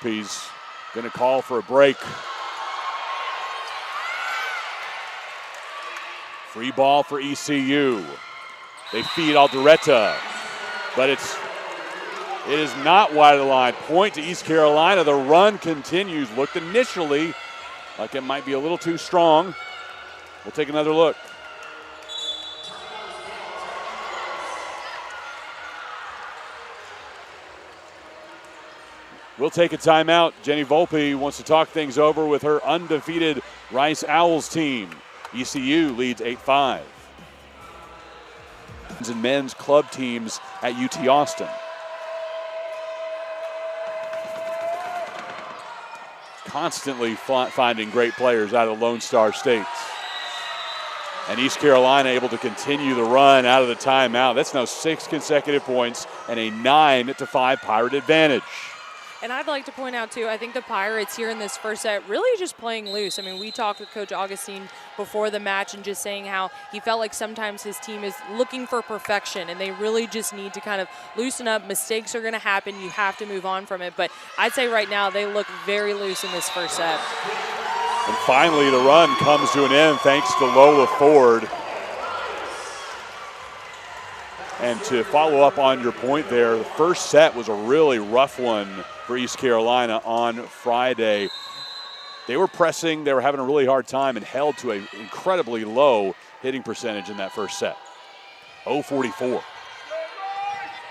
He's going to call for a break. Free ball for ECU. They feed Alderetta, but it is not wide of the line. Point to East Carolina. The run continues. Looked initially like it might be a little too strong. We'll take another look. We'll take a timeout. Jenny Volpe wants to talk things over with her undefeated Rice Owls team. ECU leads 8-5. And men's club teams at UT Austin. Constantly finding great players out of the Lone Star States. And East Carolina able to continue the run out of the timeout. That's now 6 consecutive points and a 9-5 Pirate advantage. And I'd like to point out, too, I think the Pirates here in this first set really just playing loose. I mean, we talked with Coach Augustine before the match and just saying how he felt like sometimes his team is looking for perfection, and they really just need to kind of loosen up. Mistakes are going to happen. You have to move on from it. But I'd say right now they look very loose in this first set. And finally, the run comes to an end thanks to Lola Ford. And to follow up on your point there, the first set was a really rough one for East Carolina on Friday. They were pressing, they were having a really hard time and held to an incredibly low hitting percentage in that first set. 0-44.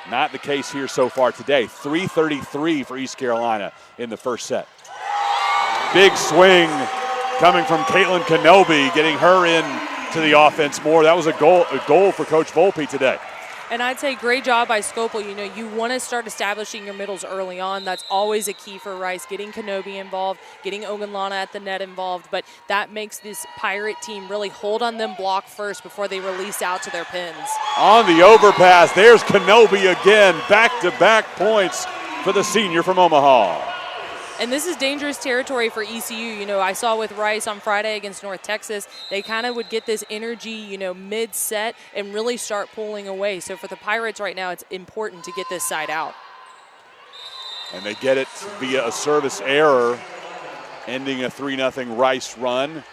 Not the case here so far today. 333 for East Carolina in the first set. Big swing coming from Caitlin Kenobi, getting her into the offense more. That was a goal for Coach Volpe today. And I'd say great job by Scopel. You know, you want to start establishing your middles early on. That's always a key for Rice, getting Kenobi involved, getting Ogunlana at the net involved. But that makes this Pirate team really hold on them block first before they release out to their pins. On the overpass, there's Kenobi again. Back-to-back points for the senior from Omaha. And this is dangerous territory for ECU. You know, I saw with Rice on Friday against North Texas, they kind of would get this energy, you know, mid-set and really start pulling away. So for the Pirates right now, it's important to get this side out. And they get it via a service error, ending a 3-0 Rice run.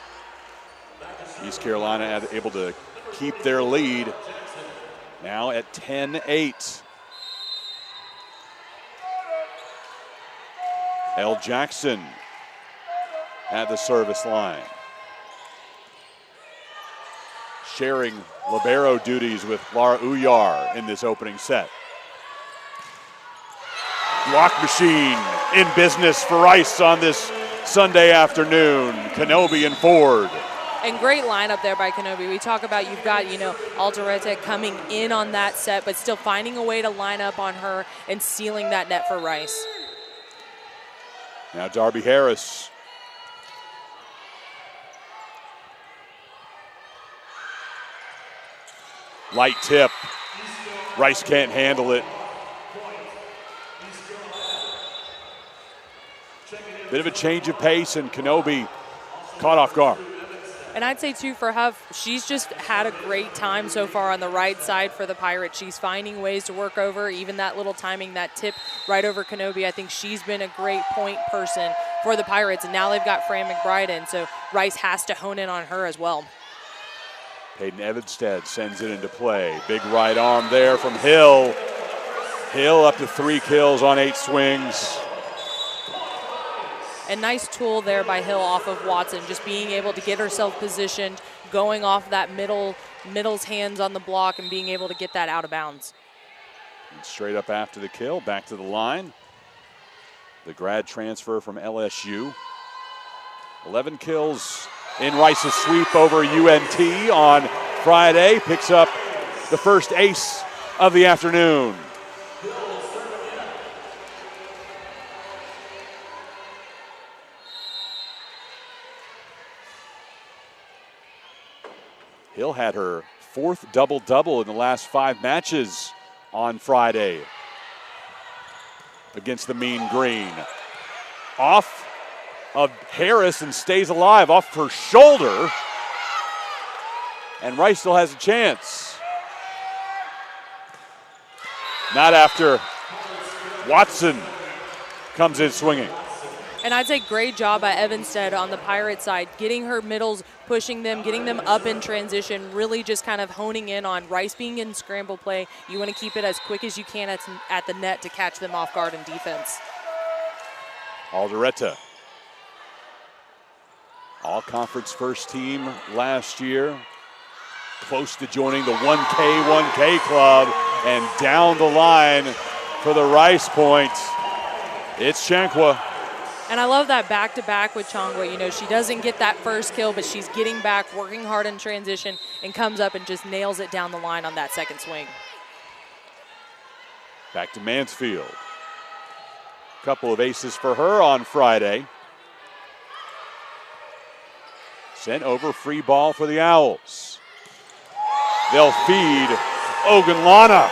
East Carolina able to keep their lead now at 10-8. Elle Jackson at the service line. Sharing libero duties with Laura Uyar in this opening set. Block machine in business for Rice on this Sunday afternoon. Kenobi and Ford. And great lineup there by Kenobi. We talk about you've got, you know, Alderetta coming in on that set, but still finding a way to line up on her and sealing that net for Rice. Now Darby Harris. Light tip. Rice can't handle it. Bit of a change of pace, and Kenobi caught off guard. And I'd say, too, for Huff, she's just had a great time so far on the right side for the Pirates. She's finding ways to work over, even that little timing, that tip right over Kenobi. I think she's been a great point person for the Pirates, and now they've got Fran McBride in, so Rice has to hone in on her as well. Peyton Evanstead sends it into play. Big right arm there from Hill. Hill up to 3 kills on 8 swings. A nice tool there by Hill off of Watson, just being able to get herself positioned, going off that middle's hands on the block and being able to get that out of bounds. And straight up after the kill, back to the line. The grad transfer from LSU. 11 kills in Rice's sweep over UNT on Friday. Picks up the first ace of the afternoon. Hill had her 4th double-double in the last 5 matches on Friday against the Mean Green. Off of Harris and stays alive off her shoulder. And Rice still has a chance. Not after Watson comes in swinging. And I'd say great job by Evanstead on the Pirate side, getting her middles, pushing them, getting them up in transition, really just kind of honing in on Rice being in scramble play. You want to keep it as quick as you can at the net to catch them off guard in defense. Alderetta, all-conference first team last year, close to joining the 1K club, and down the line for the Rice point, it's Chankwa. And I love that back-to-back with Changwa. You know, she doesn't get that first kill, but she's getting back, working hard in transition, and comes up and just nails it down the line on that second swing. Back to Mansfield. Couple of aces for her on Friday. Sent over, free ball for the Owls. They'll feed Ogunlana.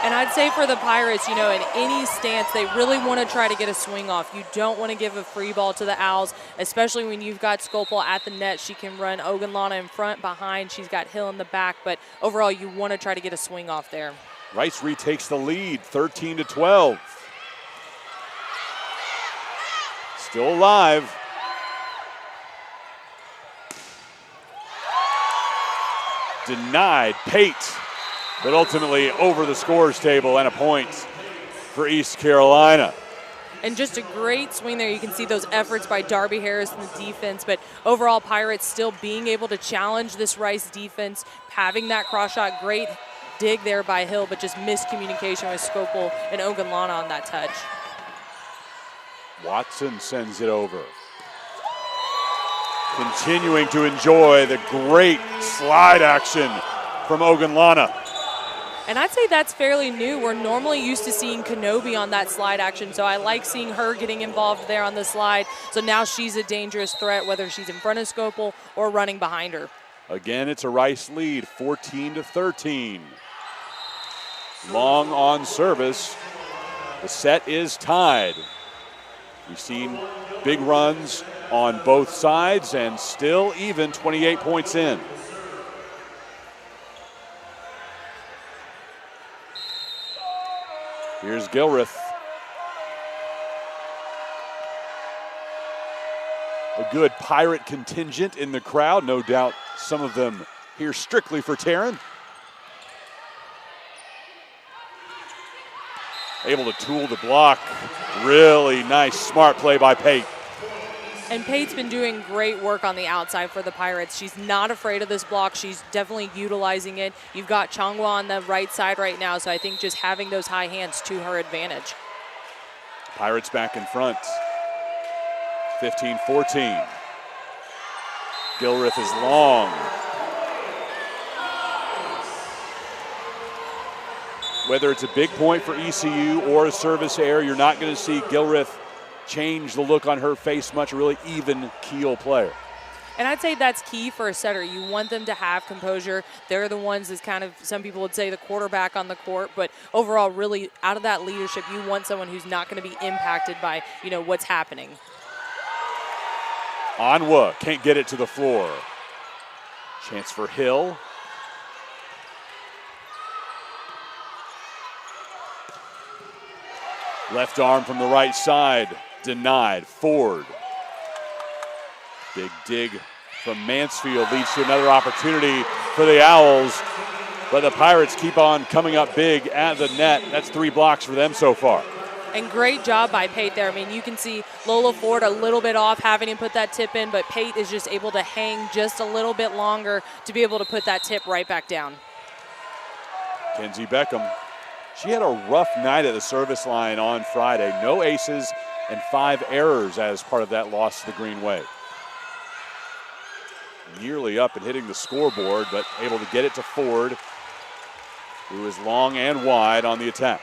And I'd say for the Pirates, you know, in any stance, they really want to try to get a swing off. You don't want to give a free ball to the Owls, especially when you've got Skopel at the net. She can run Ogunlana in front, behind. She's got Hill in the back. But overall, you want to try to get a swing off there. Rice retakes the lead, 13-12. Still alive. Denied, Pate, but ultimately over the scores table and a point for East Carolina. And just a great swing there. You can see those efforts by Darby Harris in the defense, but overall Pirates still being able to challenge this Rice defense, having that cross shot, great dig there by Hill, but just miscommunication with Skopel and Ogunlana on that touch. Watson sends it over. Continuing to enjoy the great slide action from Ogunlana. And I'd say that's fairly new. We're normally used to seeing Kenobi on that slide action, so I like seeing her getting involved there on the slide. So now she's a dangerous threat, whether she's in front of Skopel or running behind her. Again, it's a Rice lead, 14-13. Long on service. The set is tied. We've seen big runs on both sides and still even, 28 points in. Here's Gilreath. A good Pirate contingent in the crowd, no doubt some of them here strictly for Taryn. Able to tool the block. Really nice, smart play by Pate. And Pate's been doing great work on the outside for the Pirates. She's not afraid of this block. She's definitely utilizing it. You've got Changwa on the right side right now, so I think just having those high hands to her advantage. Pirates back in front. 15-14. Gilreath is long. Whether it's a big point for ECU or a service error, you're not going to see Gilreath change the look on her face much, a really even keel player. And I'd say that's key for a setter. You want them to have composure. They're the ones that's kind of, some people would say, the quarterback on the court, but overall, really, out of that leadership, you want someone who's not going to be impacted by, you know, what's happening. Onwa can't get it to the floor. Chance for Hill. Left arm from the right side, denied. Ford. Big dig from Mansfield leads to another opportunity for the Owls, but the Pirates keep on coming up big at the net. That's 3 blocks for them so far. And great job by Pate there. I mean, you can see Lola Ford a little bit off having to put that tip in, but Pate is just able to hang just a little bit longer to be able to put that tip right back down. Kenzie Beckham. She had a rough night at the service line on Friday. No aces and 5 errors as part of that loss to the Green Wave. Nearly up and hitting the scoreboard, but able to get it to Ford, who is long and wide on the attack.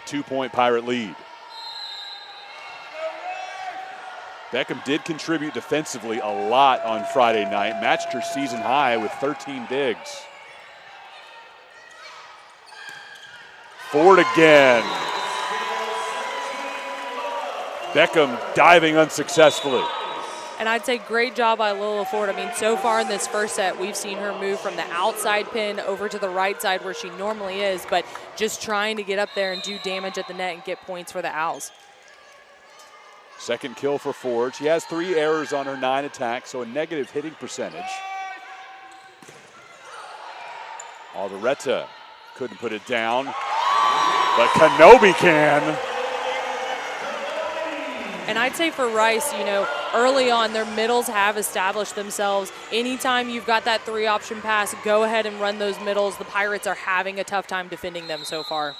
Two-point Pirate lead. Beckham did contribute defensively a lot on Friday night, matched her season high with 13 digs. Ford again. Beckham diving unsuccessfully. And I'd say great job by Lola Ford. I mean, so far in this first set, we've seen her move from the outside pin over to the right side where she normally is, but just trying to get up there and do damage at the net and get points for the Owls. Second kill for Ford. She has 3 errors on her 9 attacks, so a negative hitting percentage. Alderetta couldn't put it down, but Kenobi can. And I'd say for Rice, you know, early on, their middles have established themselves. Anytime you've got that 3-option pass, go ahead and run those middles. The Pirates are having a tough time defending them so far.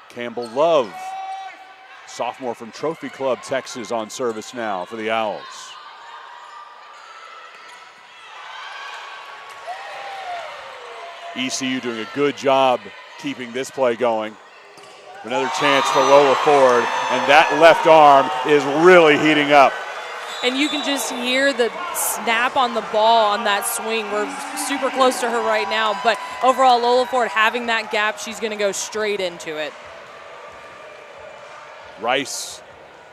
Campbell Love, sophomore from Trophy Club, Texas, on service now for the Owls. ECU doing a good job keeping this play going. Another chance for Lola Ford, and that left arm is really heating up. And you can just hear the snap on the ball on that swing. We're super close to her right now, but overall, Lola Ford having that gap, she's going to go straight into it. Rice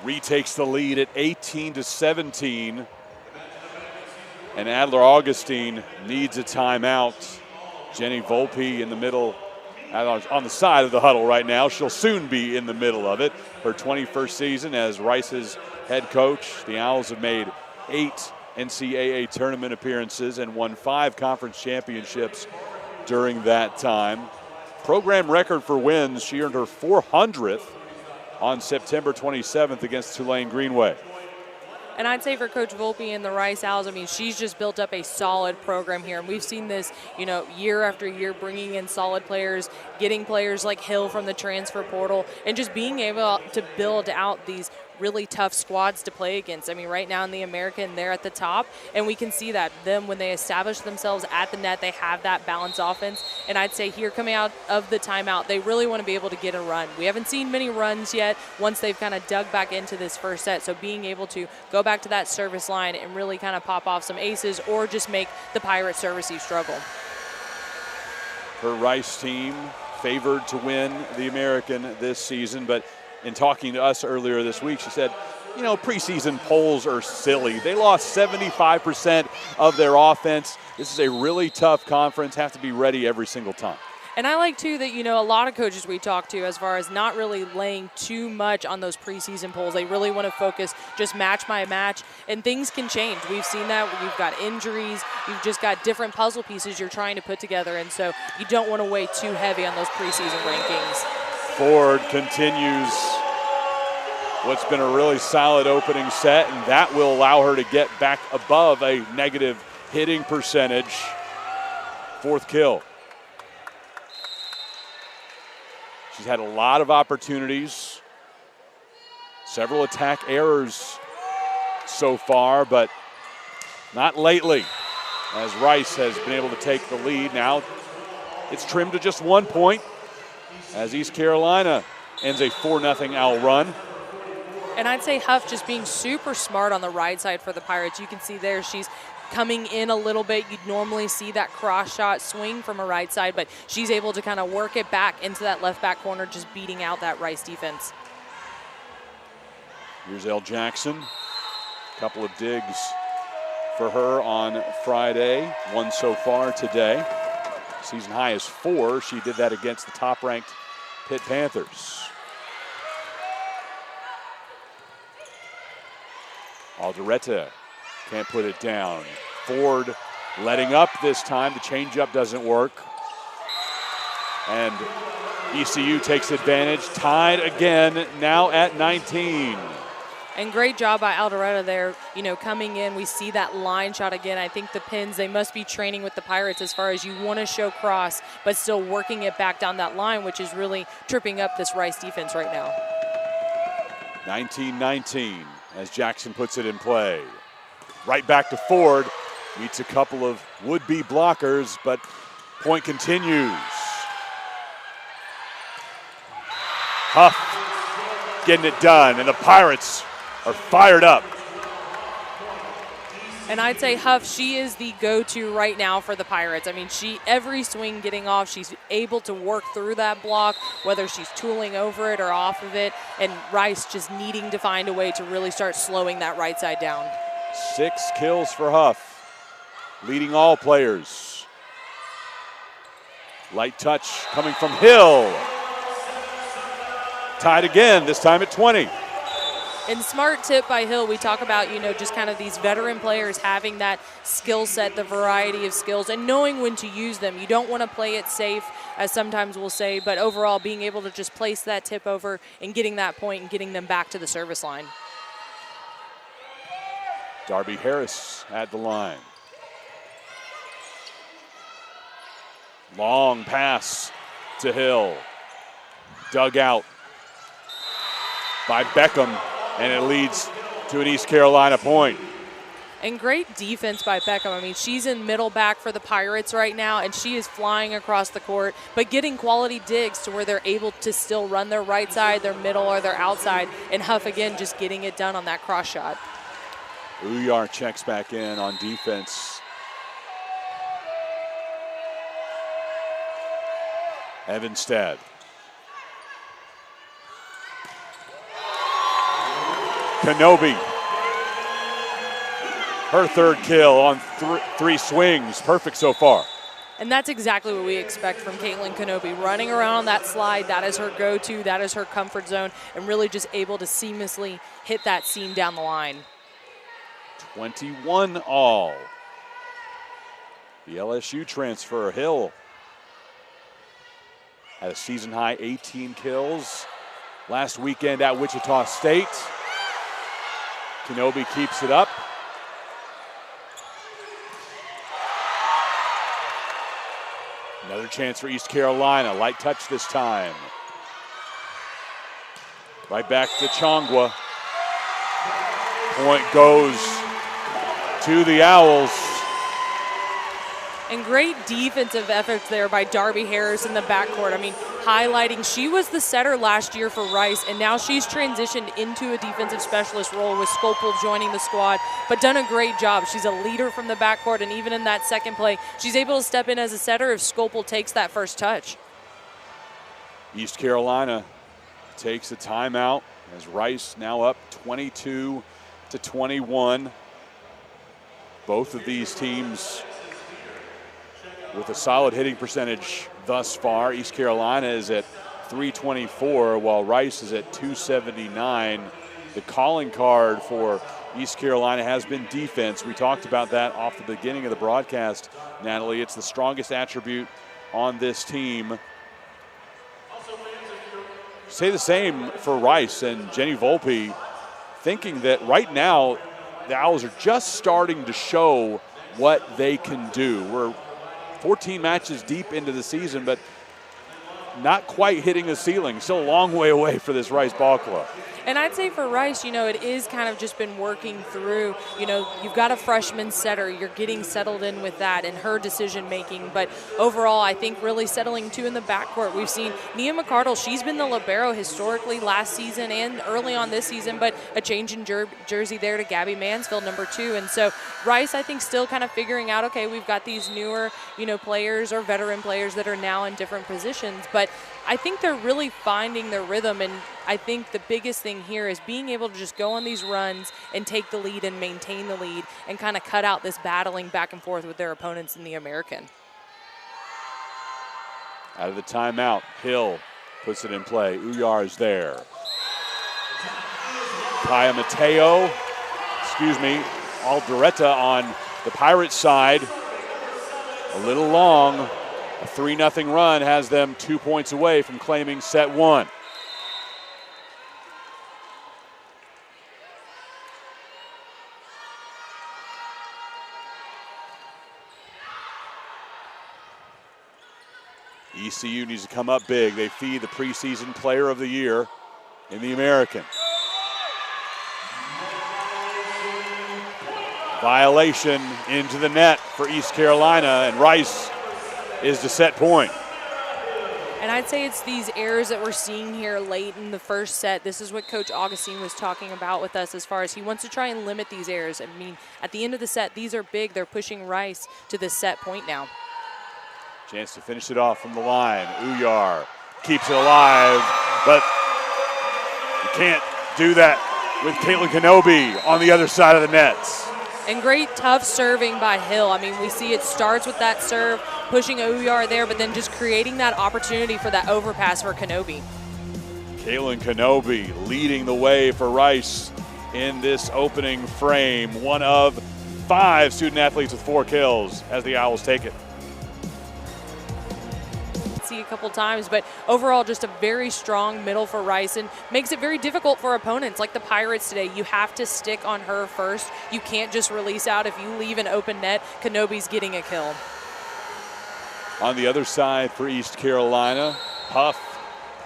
retakes the lead at 18-17, and Adler Augustine needs a timeout. Jenny Volpe in the middle, on the side of the huddle right now. She'll soon be in the middle of it. Her 21st season as Rice's head coach. The Owls have made 8 NCAA tournament appearances and won 5 conference championships during that time. Program record for wins, she earned her 400th on September 27th against Tulane Greenway. And I'd say for Coach Volpe and the Rice Owls, I mean, she's just built up a solid program here. And we've seen this, you know, year after year, bringing in solid players, getting players like Hill from the transfer portal, and just being able to build out these really tough squads to play against. I mean, right now in the American, they're at the top, and we can see that them when they establish themselves at the net, they have that balanced offense. And I'd say here coming out of the timeout, they really want to be able to get a run. We haven't seen many runs yet once they've kind of dug back into this first set. So being able to go back to that service line and really kind of pop off some aces or just make the Pirate servicey struggle. Her Rice team favored to win the American this season, but in talking to us earlier this week, she said, you know, preseason polls are silly. They lost 75% of their offense. This is a really tough conference, have to be ready every single time. And I like, too, that, you know, a lot of coaches we talk to as far as not really laying too much on those preseason polls. They really want to focus just match by match, and things can change. We've seen that. You've got injuries. You've just got different puzzle pieces you're trying to put together, and so you don't want to weigh too heavy on those preseason rankings. Ford continues what's been a really solid opening set, and that will allow her to get back above a negative hitting percentage. 4th kill. She's had a lot of opportunities, several attack errors so far, but not lately, as Rice has been able to take the lead. Now it's trimmed to just 1 point as East Carolina ends a 4-0 Owl run. And I'd say Huff just being super smart on the right side for the Pirates. You can see there she's coming in a little bit. You'd normally see that cross shot swing from a right side, but she's able to kind of work it back into that left back corner, just beating out that Rice defense. Here's Elle Jackson. A couple of digs for her on Friday. 1 so far today. Season high is 4. She did that against the top-ranked Pitt Panthers. Alderetta can't put it down. Ford letting up this time. The changeup doesn't work. And ECU takes advantage. Tied again, now at 19. And great job by Alderetta there, you know, coming in. We see that line shot again. I think the pins, they must be training with the Pirates as far as you want to show cross, but still working it back down that line, which is really tripping up this Rice defense right now. 19-19 as Jackson puts it in play. Right back to Ford. Meets a couple of would-be blockers, but point continues. Huff getting it done, and the Pirates are fired up. And I'd say Huff, she is the go-to right now for the Pirates. I mean, every swing getting off, she's able to work through that block, whether she's tooling over it or off of it, and Rice just needing to find a way to really start slowing that right side down. 6 kills for Huff, leading all players. Light touch coming from Hill. Tied again, this time at 20. And smart tip by Hill, we talk about, just kind of these veteran players having that skill set, the variety of skills, and knowing when to use them. You don't want to play it safe, as sometimes we'll say, but overall being able to just place that tip over and getting that point and getting them back to the service line. Darby Harris at the line. Long pass to Hill. Dug out by Beckham, and it leads to an East Carolina point. And great defense by Beckham. I mean, she's in middle back for the Pirates right now, and she is flying across the court, but getting quality digs to where they're able to still run their right side, their middle, or their outside. And Huff, again, just getting it done on that cross shot. Uyar checks back in on defense. Evanstead. Kenobi, her third kill on 3 swings. Perfect so far. And that's exactly what we expect from Caitlin Kenobi. Running around on that slide, that is her go-to, that is her comfort zone, and really just able to seamlessly hit that seam down the line. 21 all. The LSU transfer, Hill, had a season-high 18 kills last weekend at Wichita State. Kenobi keeps it up. Another chance for East Carolina. Light touch this time. Right back to Chongwa. Point goes to the Owls. And great defensive efforts there by Darby Harris in the backcourt. I mean, highlighting she was the setter last year for Rice, and now she's transitioned into a defensive specialist role with Scopel joining the squad, but done a great job. She's a leader from the backcourt, and even in that second play, she's able to step in as a setter if Scopel takes that first touch. East Carolina takes a timeout as Rice now up 22-21. Both of these teams with a solid hitting percentage thus far. East Carolina is at .324, while Rice is at .279. The calling card for East Carolina has been defense. We talked about that off the beginning of the broadcast, Natalie. It's the strongest attribute on this team. Say the same for Rice, and Jenny Volpe thinking that right now the Owls are just starting to show what they can do. We're 14 matches deep into the season, but not quite hitting the ceiling. Still a long way away for this Rice ball club. And I'd say for Rice, it is kind of just been working through, you've got a freshman setter. You're getting settled in with that and her decision-making. But overall, I think really settling, too, in the backcourt. We've seen Nia McCardle. She's been the libero historically last season and early on this season, but a change in jersey there to Gabby Mansfield, number 2. And so Rice, I think, still kind of figuring out, okay, we've got these newer, players or veteran players that are now in different positions. But I think they're really finding their rhythm, and I think the biggest thing here is being able to just go on these runs and take the lead and maintain the lead and kind of cut out this battling back and forth with their opponents in the American. Out of the timeout, Hill puts it in play. Uyar is there. Kaya Mateo, Alderetta on the Pirates side. A little long. A 3-0 run has them 2 points away from claiming set 1. ECU needs to come up big. They feed the preseason player of the year in the American. Violation into the net for East Carolina, and Rice is the set point. And I'd say it's these errors that we're seeing here late in the first set. This is what Coach Augustine was talking about with us as far as he wants to try and limit these errors. I mean, at the end of the set, these are big. They're pushing Rice to the set point now. Chance to finish it off from the line. Uyar keeps it alive, but you can't do that with Caitlin Kenobi on the other side of the nets. And great tough serving by Hill. I mean, we see it starts with that serve, pushing Uyar there, but then just creating that opportunity for that overpass for Kenobi. Caitlin Kenobi leading the way for Rice in this opening frame. One of 5 student athletes with 4 kills as the Owls take it. See a couple times, but overall just a very strong middle for Rice and makes it very difficult for opponents like the Pirates today. You have to stick on her first. You can't just release out. If you leave an open net, Kenobi's getting a kill. On the other side for East Carolina, Huff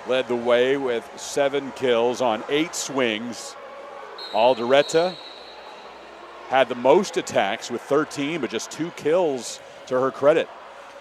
led the way with 7 kills on 8 swings. Alderetta had the most attacks with 13, but just 2 kills to her credit.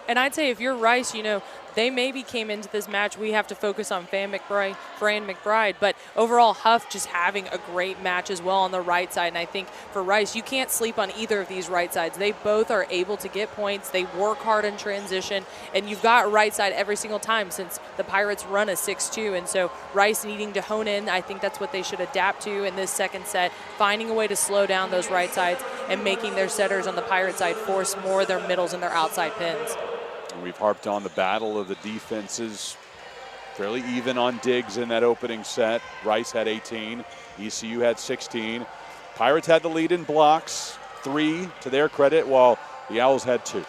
And I'd say if you're Rice, you know, they maybe came into this match, we have to focus on Fran McBride, but overall Huff just having a great match as well on the right side. And I think for Rice, you can't sleep on either of these right sides. They both are able to get points. They work hard in transition, and you've got right side every single time since the Pirates run a 6-2. And so Rice needing to hone in, I think that's what they should adapt to in this second set, finding a way to slow down those right sides and making their setters on the Pirate side force more of their middles and their outside pins. We've harped on the battle of the defenses. Fairly even on digs in that opening set. Rice had 18, ECU had 16. Pirates had the lead in blocks, 3 to their credit, while the Owls had 2.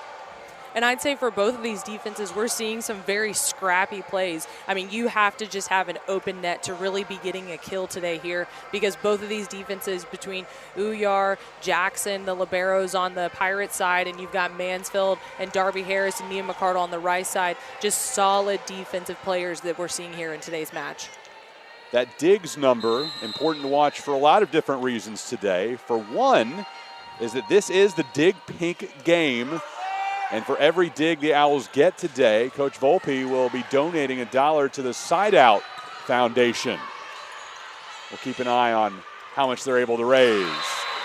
And I'd say for both of these defenses, we're seeing some very scrappy plays. I mean, you have to just have an open net to really be getting a kill today here, because both of these defenses between Uyar, Jackson, the liberos on the Pirate side, and you've got Mansfield and Darby Harris and Nia McCardle on the Rice side, just solid defensive players that we're seeing here in today's match. That digs number, important to watch for a lot of different reasons today. For one, is that this is the Dig Pink game. And for every dig the Owls get today, Coach Volpe will be donating $1 to the Side Out Foundation. We'll keep an eye on how much they're able to raise.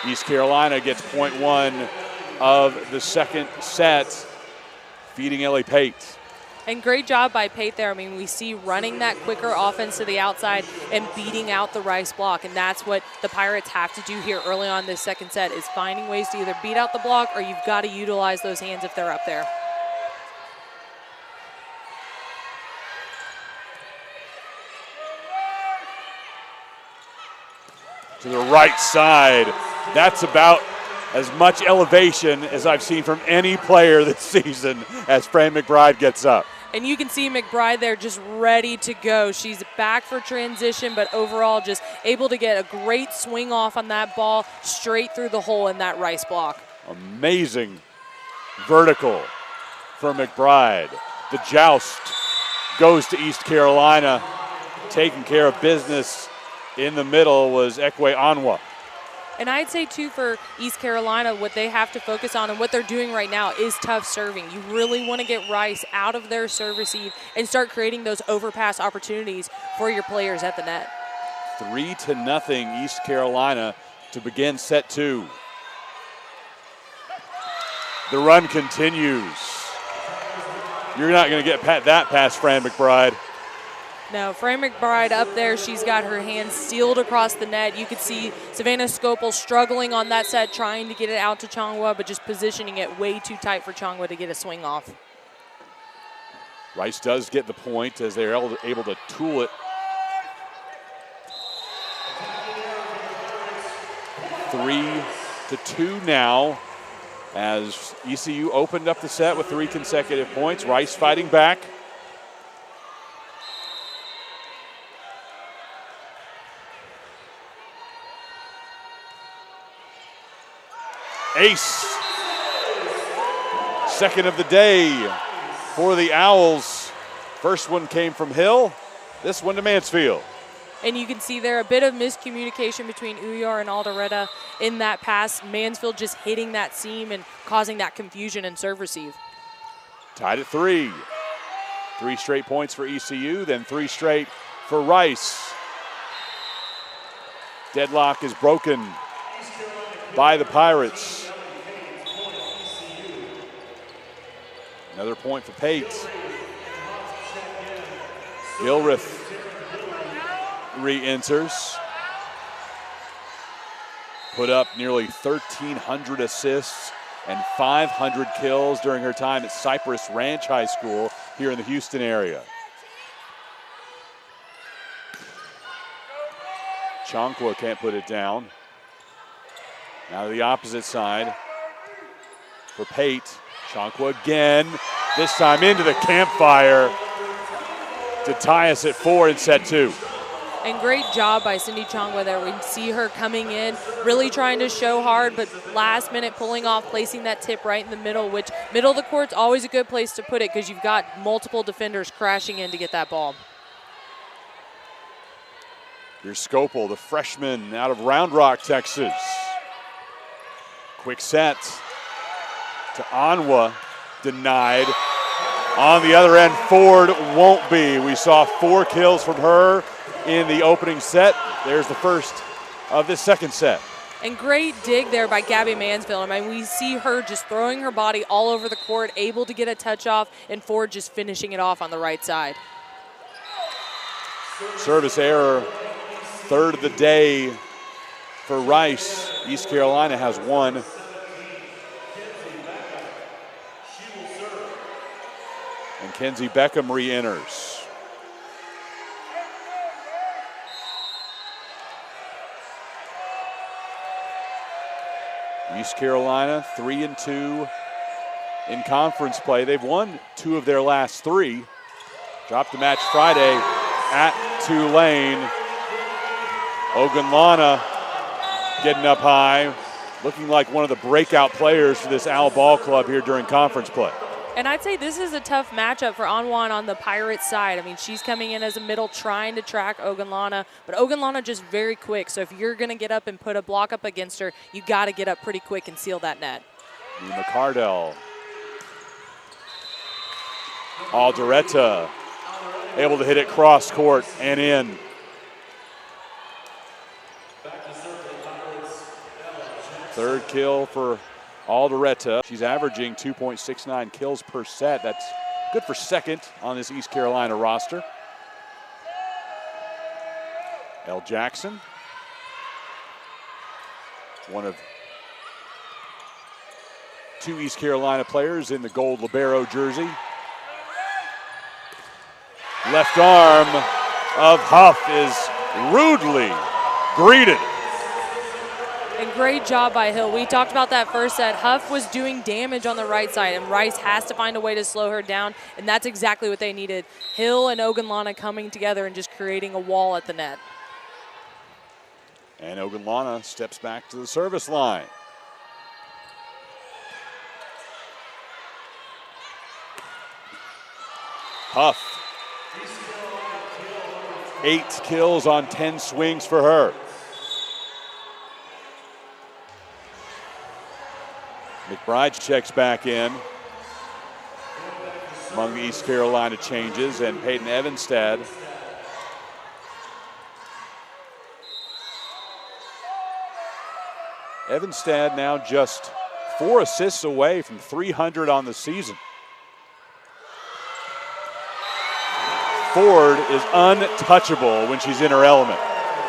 East Carolina gets point 1 of the second set, feeding Ellie Pate. And great job by Pate there. I mean, we see running that quicker offense to the outside and beating out the Rice block. And that's what the Pirates have to do here early on this second set, is finding ways to either beat out the block or you've got to utilize those hands if they're up there. To the right side. That's about as much elevation as I've seen from any player this season as Fran McBride gets up. And you can see McBride there just ready to go. She's back for transition, but overall just able to get a great swing off on that ball straight through the hole in that Rice block. Amazing vertical for McBride. The joust goes to East Carolina. Taking care of business in the middle was Ekwe Anwa. And I'd say, too, for East Carolina, what they have to focus on and what they're doing right now is tough serving. You really want to get Rice out of their service eve and start creating those overpass opportunities for your players at the net. 3-0 East Carolina to begin set 2. The run continues. You're not going to get that past Fran McBride. No, Fran McBride up there, she's got her hands sealed across the net. You could see Savannah Scopel struggling on that set, trying to get it out to Chongwa, but just positioning it way too tight for Chongwa to get a swing off. Rice does get the point as they're able to tool it. 3-2 now as ECU opened up the set with 3 consecutive points. Rice fighting back. Ace. Second of the day for the Owls. First one came from Hill. This one to Mansfield. And you can see there a bit of miscommunication between Uyar and Alderetta in that pass. Mansfield just hitting that seam and causing that confusion in serve receive. Tied at 3. 3 straight points for ECU, then 3 straight for Rice. Deadlock is broken by the Pirates. Another point for Pate. Gilreath re-enters. Put up nearly 1,300 assists and 500 kills during her time at Cypress Ranch High School here in the Houston area. Chankwa can't put it down. Now to the opposite side for Pate. Chankwa again, this time into the campfire to tie us at 4 in set 2. And great job by Cindy Chankwa there. We see her coming in, really trying to show hard, but last minute pulling off, placing that tip right in the middle, which middle of the court's always a good place to put it because you've got multiple defenders crashing in to get that ball. Here's Scopel, the freshman out of Round Rock, Texas. Quick set to Anwa, denied. On the other end, Ford won't be. We saw 4 kills from her in the opening set. There's the first of this second set. And great dig there by Gabby Mansfield. I mean, we see her just throwing her body all over the court, able to get a touch off, and Ford just finishing it off on the right side. Service error, third of the day for Rice. East Carolina has 1. And Kenzie Beckham re-enters. East Carolina 3-2 in conference play. They've won 2 of their last 3. Dropped the match Friday at Tulane. Ogunlana getting up high, looking like one of the breakout players for this Owl Ball Club here during conference play. And I'd say this is a tough matchup for Anwan on the Pirates side. I mean, she's coming in as a middle trying to track Ogunlana, but Ogunlana just very quick. So if you're going to get up and put a block up against her, you got to get up pretty quick and seal that net. McCardell. Alderetta able to hit it cross court and in. Third kill for Alderetta. She's averaging 2.69 kills per set. That's good for second on this East Carolina roster. Elle Jackson, one of 2 East Carolina players in the gold libero jersey. Left arm of Huff is rudely greeted. And great job by Hill. We talked about that first set. Huff was doing damage on the right side, and Rice has to find a way to slow her down, and that's exactly what they needed. Hill and Ogunlana coming together and just creating a wall at the net. And Ogunlana steps back to the service line. Huff. 8 kills on 10 swings for her. McBride checks back in among the East Carolina changes, and Peyton Evanstad now just 4 assists away from 300 on the season. Ford is untouchable when she's in her element.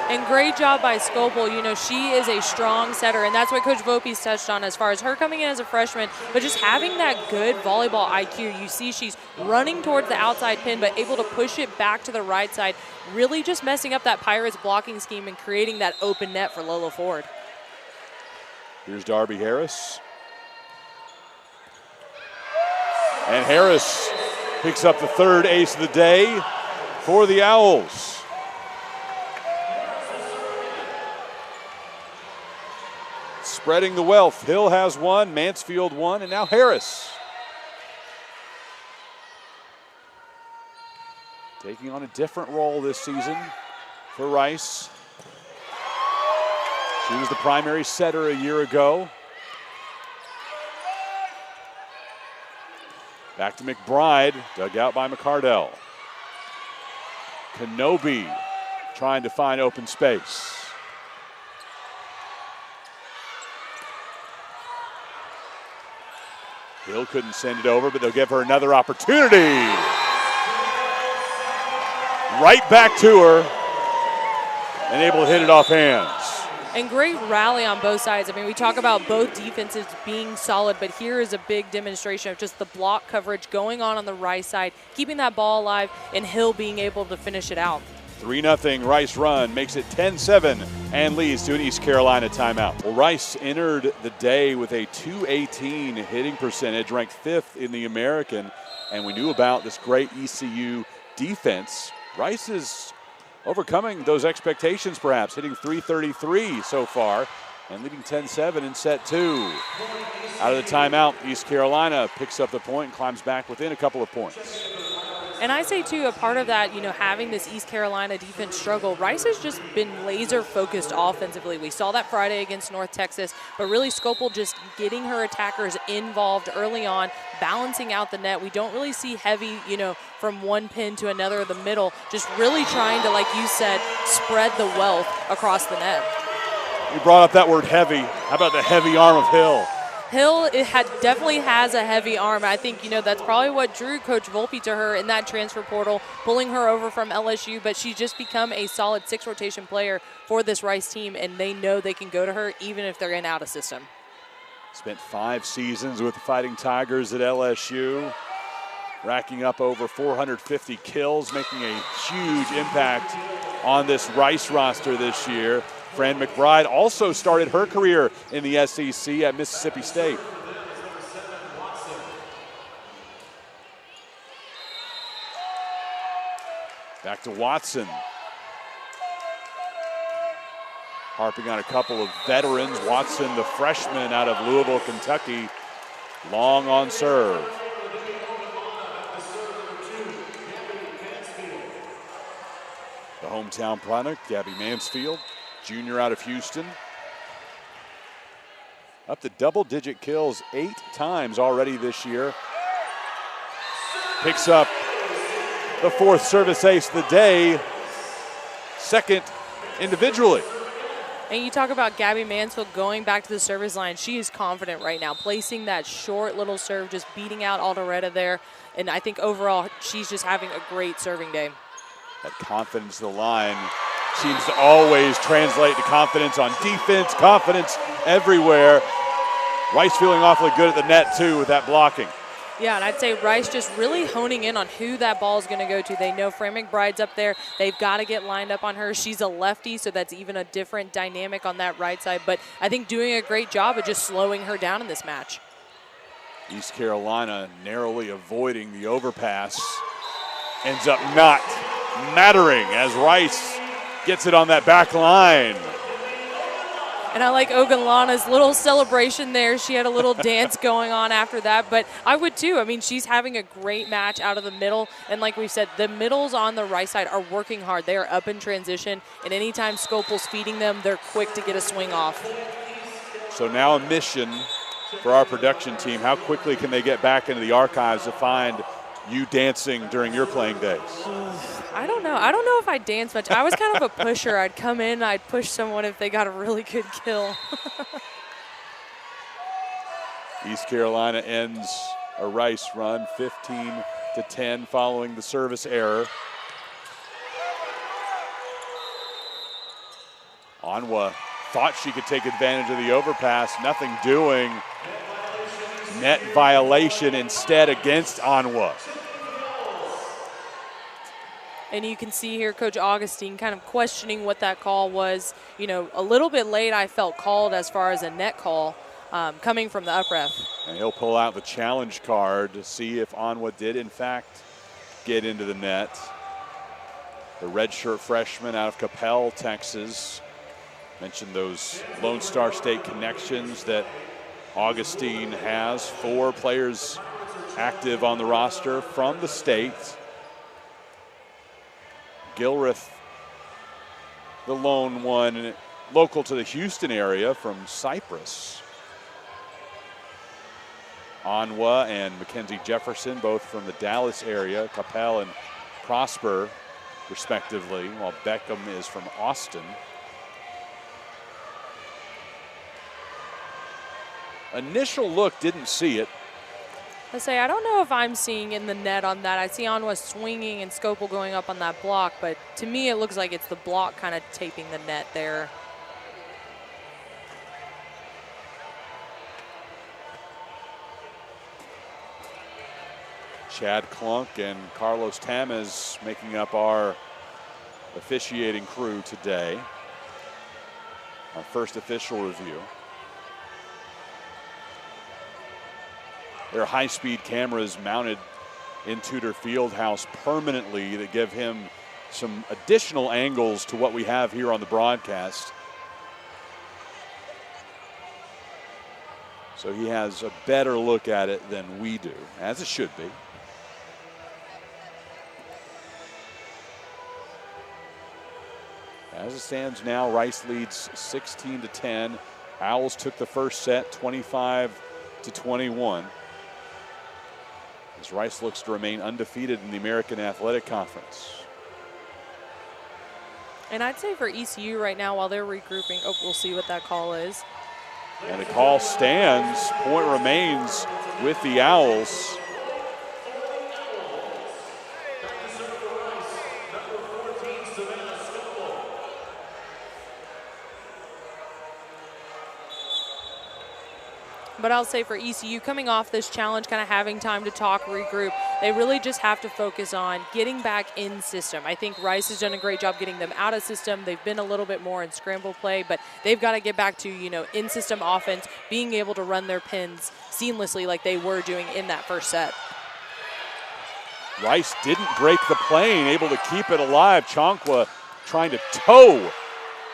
And great job by Scopel. You know, she is a strong setter, and that's what Coach Vopie's touched on as far as her coming in as a freshman, but just having that good volleyball IQ. You see she's running towards the outside pin, but able to push it back to the right side, really just messing up that Pirates blocking scheme and creating that open net for Lola Ford. Here's Darby Harris. And Harris picks up the 3rd ace of the day for the Owls. Spreading the wealth. Hill has 1, Mansfield 1, and now Harris. Taking on a different role this season for Rice. She was the primary setter a year ago. Back to McBride, dug out by McCardell. Kenobi trying to find open space. Hill couldn't send it over, but they'll give her another opportunity. Right back to her and able to hit it off hands. And great rally on both sides. I mean, we talk about both defenses being solid, but here is a big demonstration of just the block coverage going on the Rice side, keeping that ball alive, and Hill being able to finish it out. 3-0 Rice run makes it 10-7 and leads to an East Carolina timeout. Well, Rice entered the day with a .218 hitting percentage, ranked 5th in the American, and we knew about this great ECU defense. Rice is overcoming those expectations perhaps, hitting .333 so far and leading 10-7 in set 2. Out of the timeout, East Carolina picks up the point and climbs back within a couple of points. And I say, too, a part of that, having this East Carolina defense struggle, Rice has just been laser-focused offensively. We saw that Friday against North Texas, but really Scopel just getting her attackers involved early on, balancing out the net. We don't really see heavy, from one pin to another of the middle, just really trying to, like you said, spread the wealth across the net. You brought up that word heavy. How about the heavy arm of Hill? Hill definitely has a heavy arm. I think, that's probably what drew Coach Volpe to her in that transfer portal, pulling her over from LSU, but she's just become a solid 6-rotation player for this Rice team, and they know they can go to her even if they're in out of system. Spent 5 seasons with the Fighting Tigers at LSU, racking up over 450 kills, making a huge impact on this Rice roster this year. Fran McBride also started her career in the SEC at Mississippi State. Back to Watson. Harping on a couple of veterans. Watson, the freshman out of Louisville, Kentucky, long on serve. The hometown product, Gabby Mansfield, junior out of Houston. Up to double-digit kills 8 times already this year. Picks up the 4th service ace of the day, 2nd individually. And you talk about Gabby Mansfield going back to the service line. She is confident right now, placing that short little serve, just beating out Alderetta there. And I think overall, she's just having a great serving day. That confidence of the line seems to always translate to confidence on defense, confidence everywhere. Rice feeling awfully good at the net, too, with that blocking. Yeah, and I'd say Rice just really honing in on who that ball is going to go to. They know Fran McBride's up there. They've got to get lined up on her. She's a lefty, so that's even a different dynamic on that right side. But I think doing a great job of just slowing her down in this match. East Carolina narrowly avoiding the overpass. Ends up not mattering as Rice gets it on that back line. And I like Ogunlana's little celebration there. She had a little dance going on after that, but I would too. I mean, she's having a great match out of the middle. And like we said, the middles on the right side are working hard. They are up in transition, and anytime Scopel's feeding them, they're quick to get a swing off. So now a mission for our production team. How quickly can they get back into the archives to find you dancing during your playing days? I don't know. I don't know if I'd dance much. I was kind of a pusher. I'd come in, I'd push someone if they got a really good kill. East Carolina ends a Rice run 15-10 following the service error. Anwa thought she could take advantage of the overpass, nothing doing. Net violation instead against Anwa. And you can see here Coach Augustine kind of questioning what that call was. You know, a little bit late I felt called as far as a net call coming from the up ref. And he'll pull out the challenge card to see if Anwa did in fact get into the net. The redshirt freshman out of Capel, Texas. Mentioned those Lone Star State connections that Augustine has. 4 players active on the roster from the state. Gilreath, the lone one, local to the Houston area from Cyprus. Onwa and Mackenzie Jefferson, both from the Dallas area, Capel and Prosper, respectively, while Beckham is from Austin. Initial look, didn't see it. I don't know if I'm seeing in the net on that. I see Onwa swinging and Scopel going up on that block, but to me it looks like it's the block kind of taping the net there. Chad Klunk and Carlos Tamez making up our officiating crew today. Our first official review. There are high-speed cameras mounted in Tudor Fieldhouse permanently that give him some additional angles to what we have here on the broadcast. So he has a better look at it than we do, as it should be. As it stands now, Rice leads 16-10. Owls took the first set, 25-21. As Rice looks to remain undefeated in the American Athletic Conference. And I'd say for ECU right now, while they're regrouping, we'll see what that call is. And the call stands. Point remains with the Owls. But I'll say for ECU, coming off this challenge, kind of having time to talk, regroup, they really just have to focus on getting back in system. I think Rice has done a great job getting them out of system. They've been a little bit more in scramble play, but they've got to get back to, in-system offense, being able to run their pins seamlessly like they were doing in that first set. Rice didn't break the plane, able to keep it alive. Chankwa trying to toe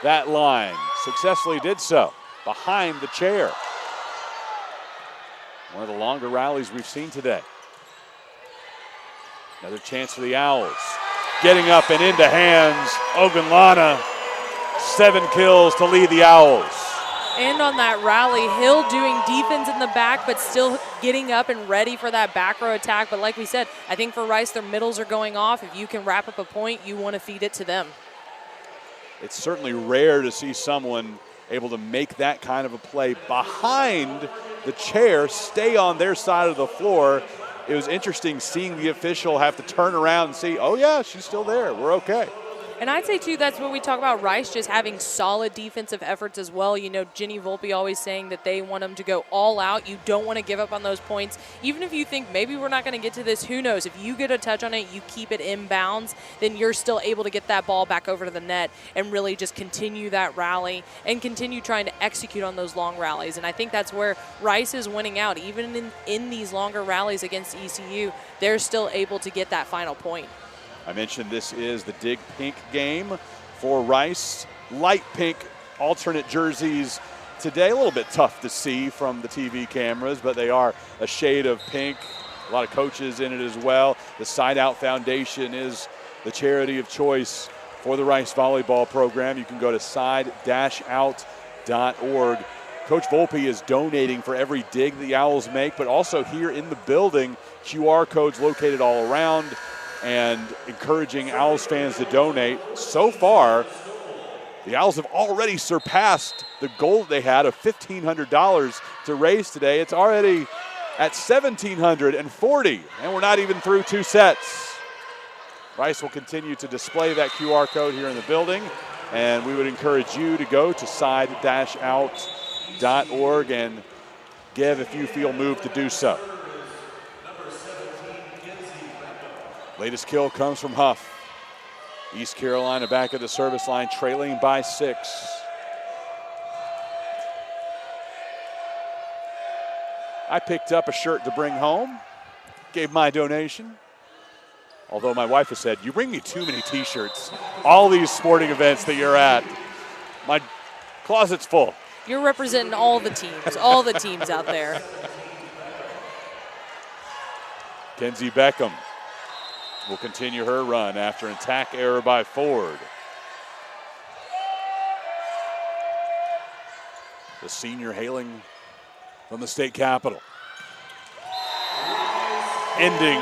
that line. Successfully did so behind the chair. One of the longer rallies we've seen today. Another chance for the Owls. Getting up and into hands, Ogunlana. 7 kills to lead the Owls. And on that rally, Hill doing defense in the back, but still getting up and ready for that back row attack. But like we said, I think for Rice, their middles are going off. If you can wrap up a point, you want to feed it to them. It's certainly rare to see someone able to make that kind of a play behind the chair, stay on their side of the floor. It was interesting seeing the official have to turn around and see, oh yeah, she's still there, we're okay. And I'd say, too, that's what we talk about Rice just having solid defensive efforts as well. Jenny Volpe always saying that they want them to go all out. You don't want to give up on those points. Even if you think maybe we're not going to get to this, who knows? If you get a touch on it, you keep it inbounds, then you're still able to get that ball back over to the net and really just continue that rally and continue trying to execute on those long rallies. And I think that's where Rice is winning out. Even in these longer rallies against ECU, they're still able to get that final point. I mentioned this is the Dig Pink game for Rice. Light pink alternate jerseys today. A little bit tough to see from the TV cameras, but they are a shade of pink. A lot of coaches in it as well. The Side Out Foundation is the charity of choice for the Rice volleyball program. You can go to side-out.org. Coach Volpe is donating for every dig the Owls make, but also here in the building, QR codes located all around, and encouraging Owls fans to donate. So far, the Owls have already surpassed the goal that they had of $1,500 to raise today. It's already at $1,740, and we're not even through 2 sets. Rice will continue to display that QR code here in the building, and we would encourage you to go to side-out.org and give if you feel moved to do so. Latest kill comes from Huff. East Carolina back at the service line, trailing by 6. I picked up a shirt to bring home, gave my donation. Although my wife has said, you bring me too many t-shirts. All these sporting events that you're at, my closet's full. You're representing all the teams out there. Kenzie Beckham will continue her run after an attack error by Ford. The senior hailing from the state capitol. ending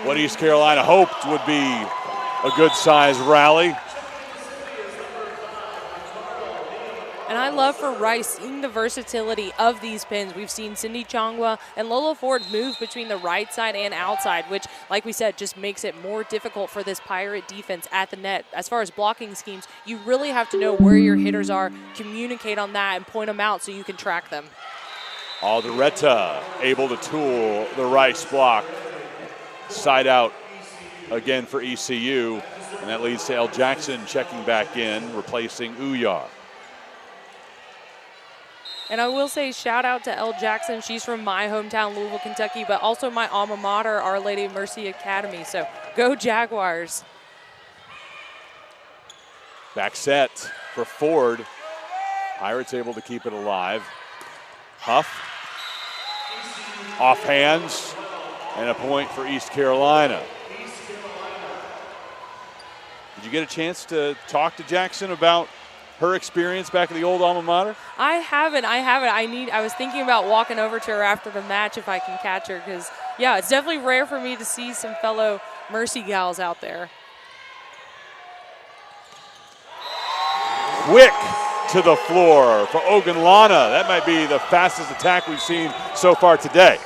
what East Carolina hoped would be a good-sized rally. And I love for Rice seeing the versatility of these pins. We've seen Cindy Chongwa and Lola Ford move between the right side and outside, which, like we said, just makes it more difficult for this Pirate defense at the net. As far as blocking schemes, you really have to know where your hitters are, communicate on that, and point them out so you can track them. Alderetta able to tool the Rice block. Side out again for ECU, and that leads to El Jackson checking back in, replacing Uyar. And I will say shout out to Elle Jackson. She's from my hometown, Louisville, Kentucky, but also my alma mater, Our Lady of Mercy Academy. So go Jaguars. Back set for Ford. Pirates able to keep it alive. Huff. Off hands. And a point for East Carolina. Did you get a chance to talk to Jackson about her experience back at the old alma mater? I haven't. I was thinking about walking over to her after the match if I can catch her, because, yeah, it's definitely rare for me to see some fellow Mercy gals out there. Quick to the floor for Ogunlana. That might be the fastest attack we've seen so far today.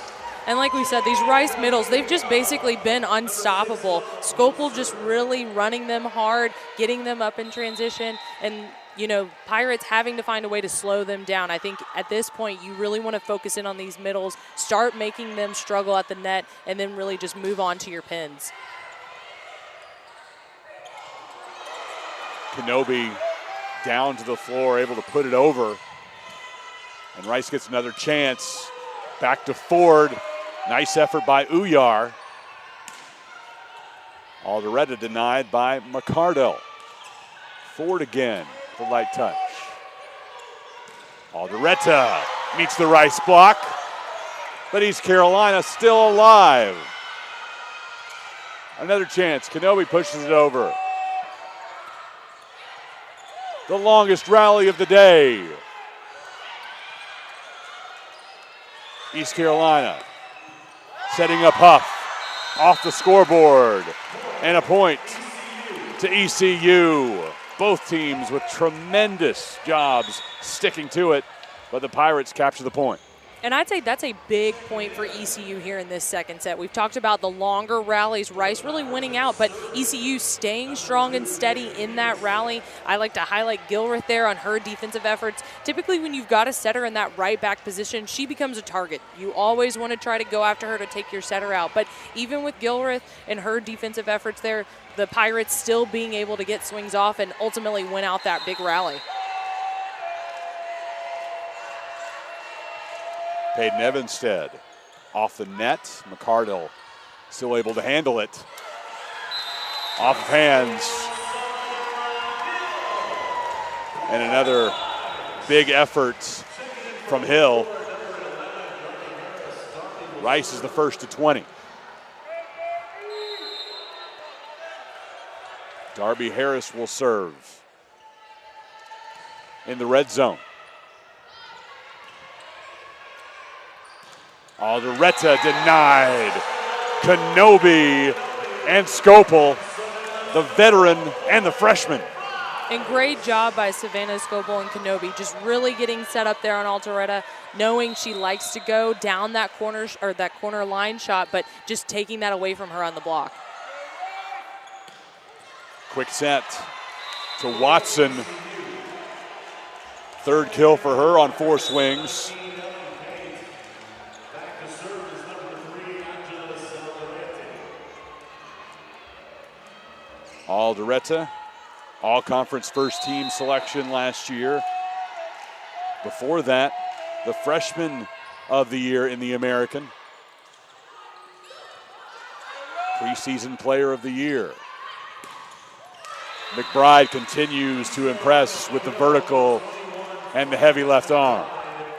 And like we said, these Rice middles, they've just basically been unstoppable. Scopel just really running them hard, getting them up in transition, and you know, Pirates having to find a way to slow them down. I think at this point you really want to focus in on these middles, start making them struggle at the net, and then really just move on to your pins. Kenobi down to the floor, able to put it over. And Rice gets another chance. Back to Ford. Nice effort by Uyar. Alderetta denied by McCardell. Ford again. The light touch. Alderetta meets the Rice block, but East Carolina still alive. Another chance. Kenobi pushes it over. The longest rally of the day. East Carolina setting up Huff off the scoreboard, and a point to ECU. Both teams with tremendous jobs sticking to it, but the Pirates capture the point. And I'd say that's a big point for ECU here in this second set. We've talked about the longer rallies, Rice really winning out, but ECU staying strong and steady in that rally. I like to highlight Gilreath there on her defensive efforts. Typically when you've got a setter in that right back position, she becomes a target. You always want to try to go after her to take your setter out. But even with Gilreath and her defensive efforts there, the Pirates still being able to get swings off and ultimately win out that big rally. Peyton Evanstead off the net. McCardell still able to handle it. Off of hands. And another big effort from Hill. Rice is the first to 20. Darby Harris will serve in the red zone. Alderetta denied. Kenobi and Scopel, the veteran and the freshman. And great job by Savannah Scopel and Kenobi, just really getting set up there on Alderetta, knowing she likes to go down that corner or that corner line shot, but just taking that away from her on the block. Quick set to Watson. Third kill for her on 4 swings. Alderetta, all-conference first-team selection last year. Before that, the freshman of the year in the American. Preseason player of the year. McBride continues to impress with the vertical and the heavy left arm.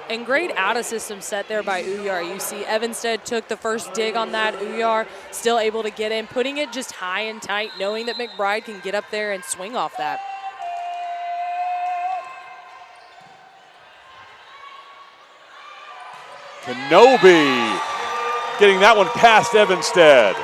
And great out-of-system set there by Uyar. You see Evanstead took the first dig on that. Uyar still able to get in, putting it just high and tight, knowing that McBride can get up there and swing off that. Kenobi getting that one past Evanstead.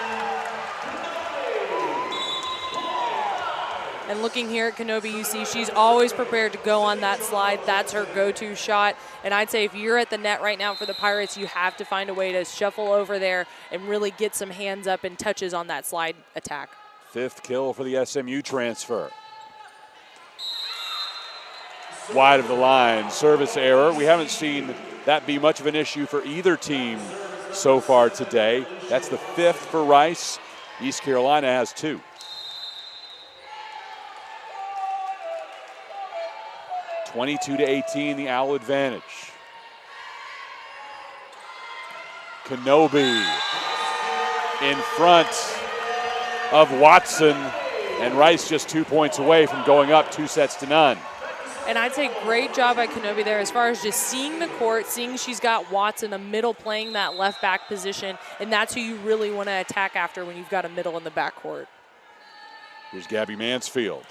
And looking here at Kenobi, you see she's always prepared to go on that slide. That's her go-to shot. And I'd say if you're at the net right now for the Pirates, you have to find a way to shuffle over there and really get some hands up and touches on that slide attack. 5th kill for the SMU transfer. Wide of the line, service error. We haven't seen that be much of an issue for either team so far today. That's the 5th for Rice. East Carolina has 2. 22-18, the Owl advantage. Kenobi in front of Watson, and Rice just 2 points away from going up 2-0. And I'd say great job by Kenobi there as far as just seeing the court, seeing she's got Watson, a middle playing that left back position, and that's who you really want to attack after when you've got a middle in the backcourt. Here's Gabby Mansfield.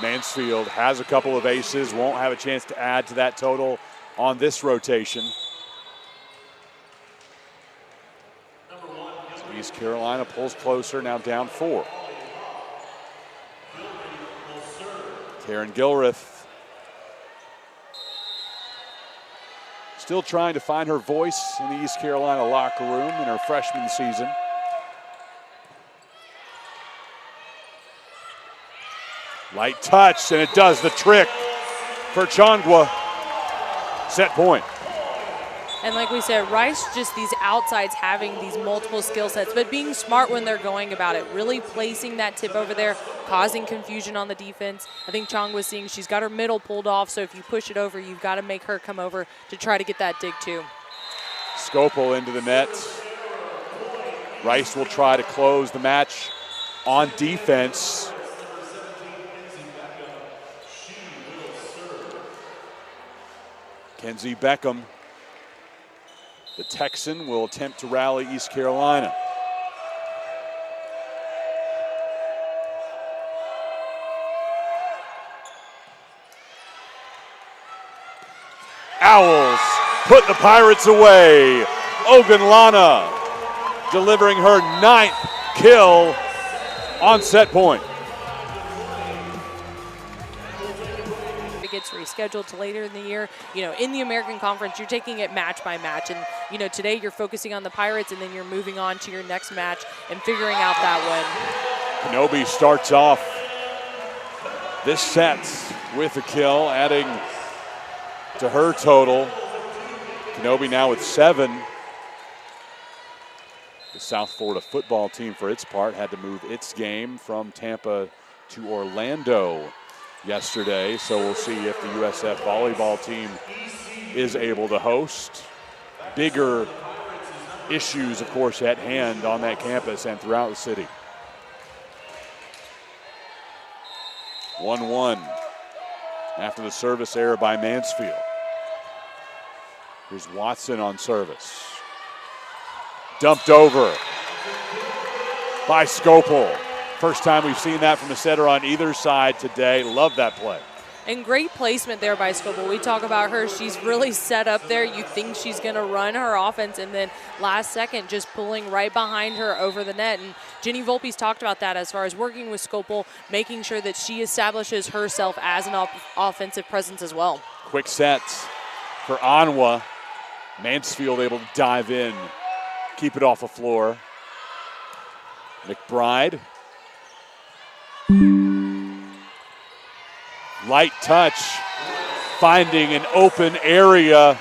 Mansfield has a couple of aces, won't have a chance to add to that total on this rotation. So East Carolina pulls closer, now down 4. Taryn Gilreath still trying to find her voice in the East Carolina locker room in her freshman season. Light touch, and it does the trick for Chongwa. Set point. And like we said, Rice, just these outsides having these multiple skill sets, but being smart when they're going about it, really placing that tip over there, causing confusion on the defense. I think Chongwa's seeing she's got her middle pulled off, so if you push it over, you've got to make her come over to try to get that dig too. Scopel into the net. Rice will try to close the match on defense. Kenzie Beckham, the Texan, will attempt to rally East Carolina. Owls put the Pirates away. Ogunlana delivering her 9th kill on set point. Gets rescheduled to later in the year. You know, in the American Conference, you're taking it match by match. And, you know, today you're focusing on the Pirates, and then you're moving on to your next match and figuring out that win. Kenobi starts off this set with a kill, adding to her total. Kenobi now with 7. The South Florida football team, for its part, had to move its game from Tampa to Orlando yesterday, so we'll see if the USF volleyball team is able to host. Bigger issues, of course, at hand on that campus and throughout the city. 1-1 after the service error by Mansfield. Here's Watson on service. Dumped over by Scopel. First time we've seen that from a setter on either side today. Love that play. And great placement there by Scopel. We talk about her. She's really set up there. You think she's going to run her offense, and then last second just pulling right behind her over the net. And Jenny Volpe's talked about that as far as working with Scopel, making sure that she establishes herself as an offensive presence as well. Quick sets for Anwa. Mansfield able to dive in, keep it off the floor. McBride. Light touch, finding an open area.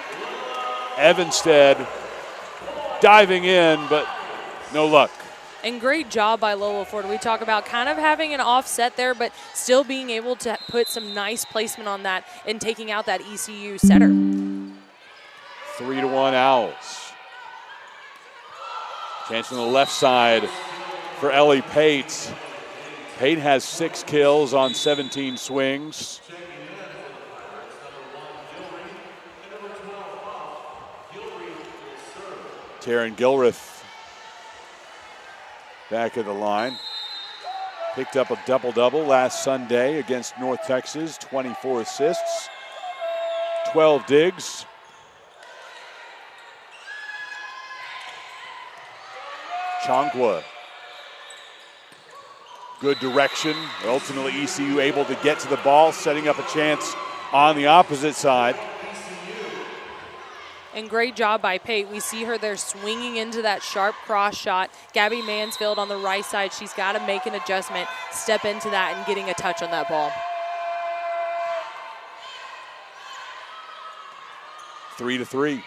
Evanstead diving in, but no luck. And great job by Lola Ford. We talk about kind of having an offset there, but still being able to put some nice placement on that and taking out that ECU setter. 3-1 Owls. Chance on the left side for Ellie Pate. Pate has 6 kills on 17 swings. Taryn Gilreath back of the line. Picked up a double-double last Sunday against North Texas, 24 assists, 12 digs. Chongwa. Good direction. Ultimately, ECU able to get to the ball, setting up a chance on the opposite side. And great job by Pate. We see her there swinging into that sharp cross shot. Gabby Mansfield on the right side. She's got to make an adjustment, step into that, and getting a touch on that ball. 3-3.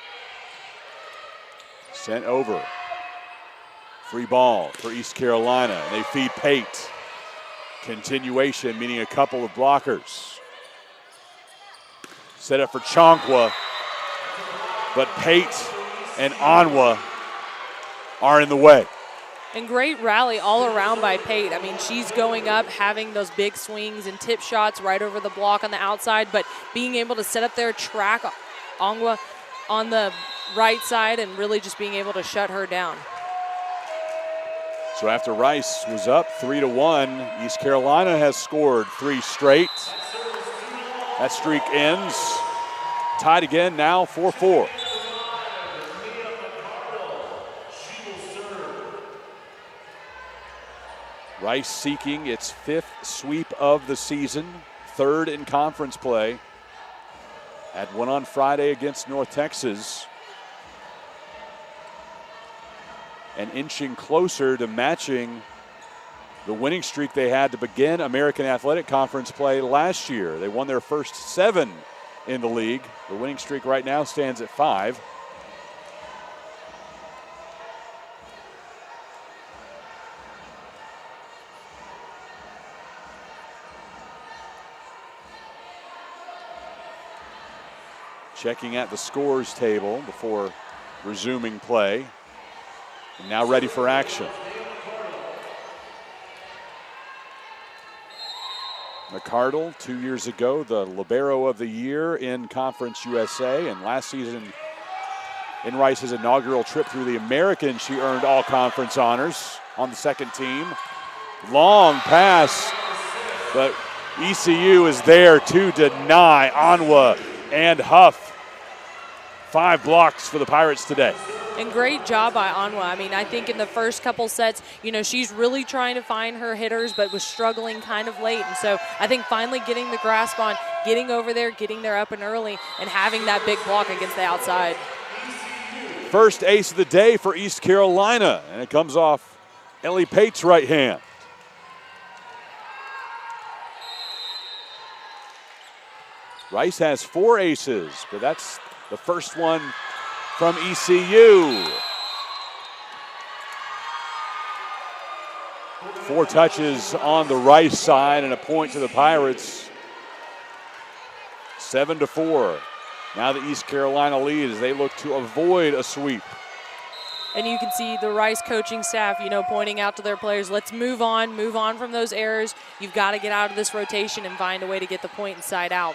Sent over. Free ball for East Carolina. They feed Pate. Continuation, meaning a couple of blockers. Set up for Chongwa. But Pate and Anwa are in the way. And great rally all around by Pate. I mean, she's going up, having those big swings and tip shots right over the block on the outside, but being able to set up their track, Anwa on the right side, and really just being able to shut her down. So after Rice was up 3-1, East Carolina has scored 3 straight. That streak ends. Tied again now, 4-4. Rice seeking its 5th sweep of the season, 3rd in conference play. Had one on Friday against North Texas. And inching closer to matching the winning streak they had to begin American Athletic Conference play last year. They won their first 7 in the league. The winning streak right now stands at 5. Checking at the scores table before resuming play. And now ready for action. McCardle, 2 years ago, the Libero of the Year in Conference USA, and last season in Rice's inaugural trip through the American, she earned all conference honors on the second team. Long pass, but ECU is there to deny Anwa and Huff. 5 blocks for the Pirates today. And great job by Anwa. I mean, I think in the first couple sets, you know, she's really trying to find her hitters, but was struggling kind of late. And so I think finally getting the grasp on, getting over there, getting there up and early, and having that big block against the outside. First ace of the day for East Carolina, and it comes off Ellie Pate's right hand. Rice has 4 aces, but that's the first one from ECU. 4 touches on the Rice side and a point to the Pirates. 7-4. Now the East Carolina lead as they look to avoid a sweep. And you can see the Rice coaching staff, you know, pointing out to their players, let's move on from those errors. You've got to get out of this rotation and find a way to get the point inside out.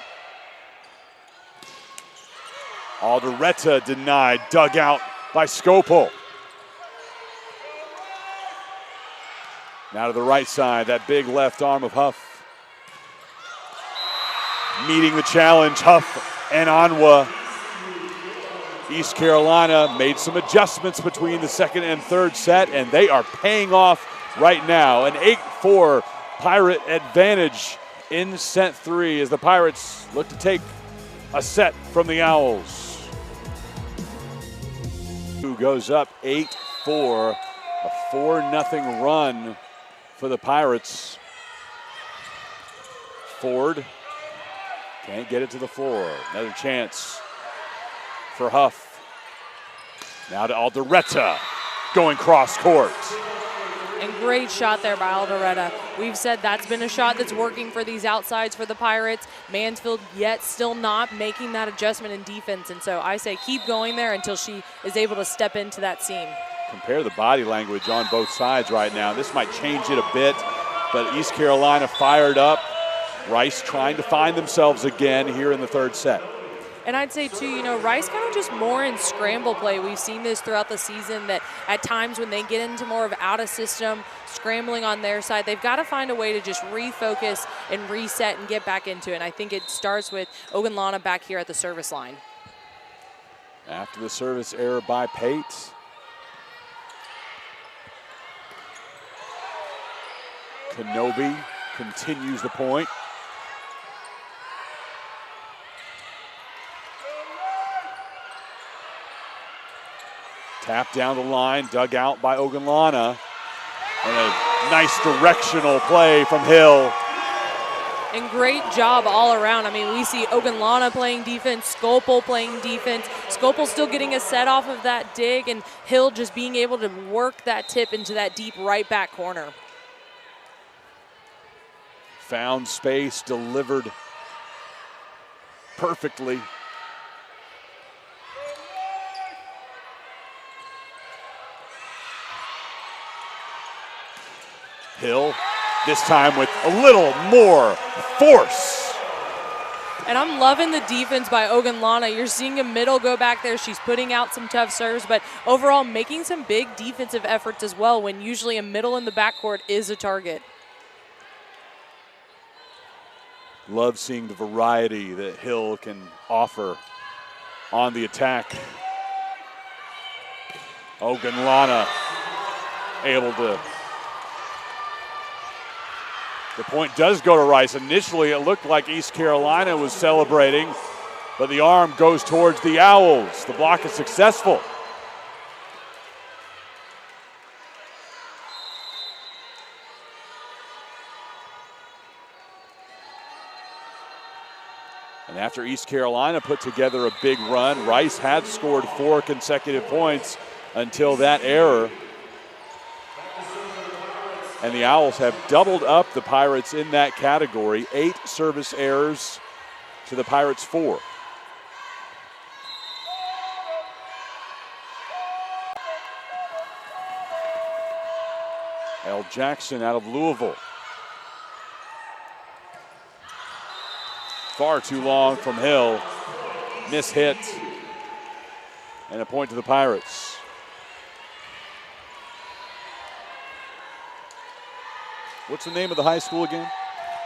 Alderetta denied, dug out by Scopel. Now to the right side, that big left arm of Huff. Meeting the challenge, Huff and Anwa. East Carolina made some adjustments between the second and third set, and they are paying off right now. An 8-4 Pirate advantage in set 3 as the Pirates look to take a set from the Owls. Who goes up 8-4, a 4-0 run for the Pirates. Ford can't get it to the floor. Another chance for Huff. Now to Alderetta, going cross court. And great shot there by Alderetta. We've said that's been a shot that's working for these outsides for the Pirates. Mansfield yet still not making that adjustment in defense. And so I say keep going there until she is able to step into that seam. Compare the body language on both sides right now. This might change it a bit, but East Carolina fired up. Rice trying to find themselves again here in the third set. And I'd say, too, you know, Rice kind of just more in scramble play. We've seen this throughout the season that at times when they get into more of out of system, scrambling on their side, they've got to find a way to just refocus and reset and get back into it. And I think it starts with Ogunlana back here at the service line. After the service error by Pate. Kenobi continues the point. Tap down the line, dug out by Ogunlana. And a nice directional play from Hill. And great job all around. I mean, we see Ogunlana playing defense, Skopel playing defense. Skopel still getting a set off of that dig, and Hill just being able to work that tip into that deep right back corner. Found space, delivered perfectly. Hill, this time with a little more force. And I'm loving the defense by Ogunlana. You're seeing a middle go back there. She's putting out some tough serves, but overall making some big defensive efforts as well when usually a middle in the backcourt is a target. Love seeing the variety that Hill can offer on the attack. Ogunlana able to. The point does go to Rice. Initially, it looked like East Carolina was celebrating, but the arm goes towards the Owls. The block is successful. And after East Carolina put together a big run, Rice had scored 4 consecutive points until that error. And the Owls have doubled up the Pirates in that category. 8 service errors to the Pirates' 4. L. Jackson out of Louisville. Far too long from Hill. Miss hit. And a point to the Pirates. What's the name of the high school again?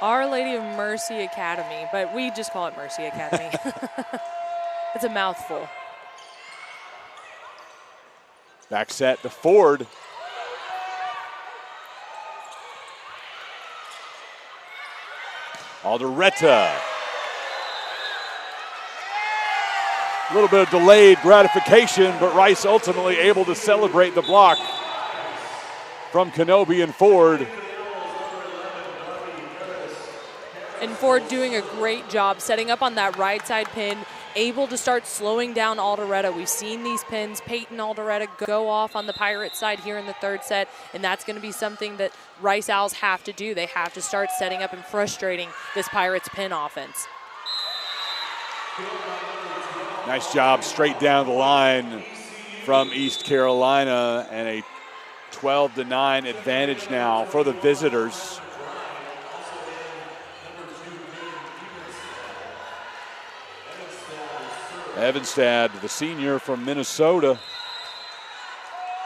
Our Lady of Mercy Academy, but we just call it Mercy Academy. It's a mouthful. Back set to Ford. Alderetta. A little bit of delayed gratification, but Rice ultimately able to celebrate the block from Kenobi and Ford. And Ford doing a great job setting up on that right side pin, able to start slowing down Alderetta. We've seen these pins, Peyton Alderetta go off on the Pirates side here in the third set, and that's going to be something that Rice Owls have to do. They have to start setting up and frustrating this Pirates pin offense. Nice job straight down the line from East Carolina, and a 12-9 advantage now for the visitors. Evanstad, the senior from Minnesota,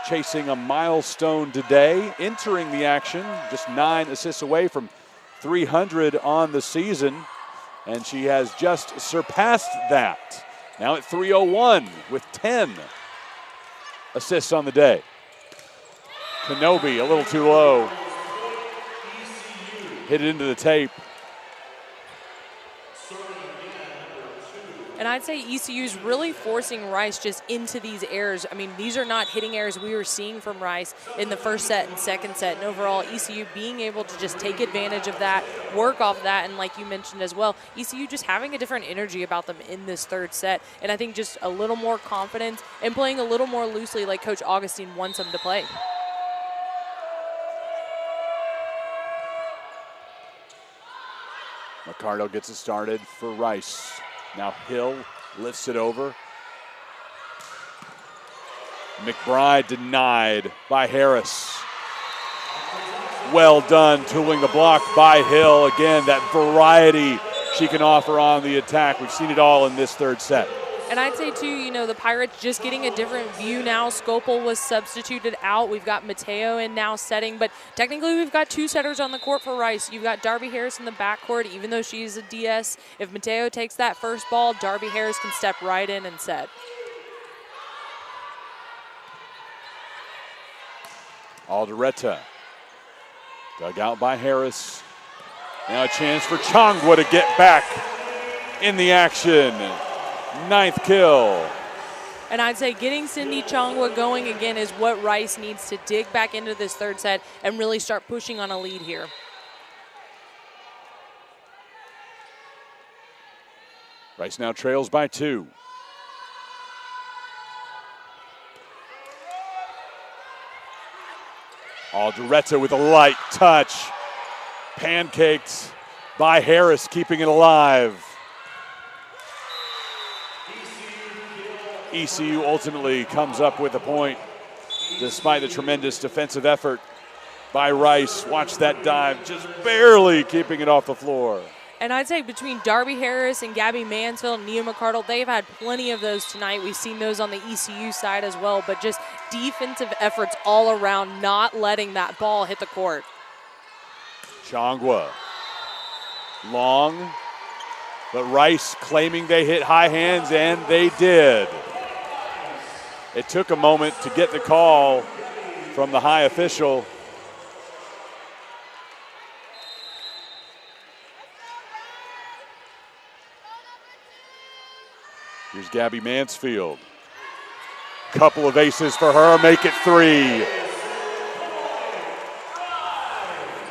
chasing a milestone today, entering the action, just 9 assists away from 300 on the season, and she has just surpassed that. Now at 301 with 10 assists on the day. Kenobi a little too low. Hit it into the tape. And I'd say ECU's really forcing Rice just into these errors. I mean, these are not hitting errors we were seeing from Rice in the first set and second set. And overall, ECU being able to just take advantage of that, work off that, and like you mentioned as well, ECU just having a different energy about them in this third set. And I think just a little more confidence and playing a little more loosely like Coach Augustine wants them to play. Ricardo gets it started for Rice. Now Hill lifts it over. McBride denied by Harris. Well done, tooling the block by Hill. Again, that variety she can offer on the attack. We've seen it all in this third set. And I'd say, too, you know, the Pirates just getting a different view now. Skopel was substituted out. We've got Mateo in now setting. But technically, we've got 2 setters on the court for Rice. You've got Darby Harris in the backcourt, even though she's a DS. If Mateo takes that first ball, Darby Harris can step right in and set. Alderetta. Dug out by Harris. Now a chance for Changwa to get back in the action. 9th kill. And I'd say getting Cindy Changwa going again is what Rice needs to dig back into this third set and really start pushing on a lead here. Rice now trails by 2. Alderetta with a light touch. Pancaked by Harris, keeping it alive. ECU ultimately comes up with a point despite the tremendous defensive effort by Rice. Watch that dive, just barely keeping it off the floor. And I'd say between Darby Harris and Gabby Mansfield and Nia McCardle, they've had plenty of those tonight. We've seen those on the ECU side as well, but just defensive efforts all around, not letting that ball hit the court. Changwa, long, but Rice claiming they hit high hands, and they did. It took a moment to get the call from the high official. Here's Gabby Mansfield. Couple of aces for her, make it 3.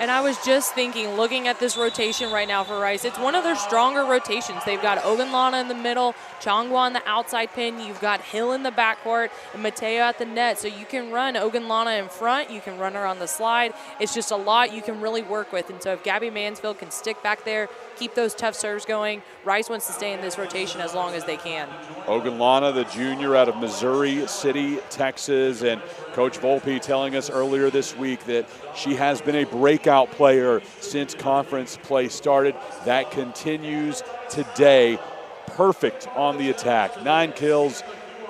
And I was just thinking, looking at this rotation right now for Rice, it's one of their stronger rotations. They've got Ogunlana in the middle, Changwa on the outside pin, you've got Hill in the backcourt, and Mateo at the net. So you can run Ogunlana in front, you can run her on the slide. It's just a lot you can really work with. And so if Gabby Mansfield can stick back there, keep those tough serves going, Rice wants to stay in this rotation as long as they can. Ogunlana, the junior out of Missouri City, Texas, and Coach Volpe telling us earlier this week that she has been a breakout player since conference play started. That continues today. Perfect on the attack. 9 kills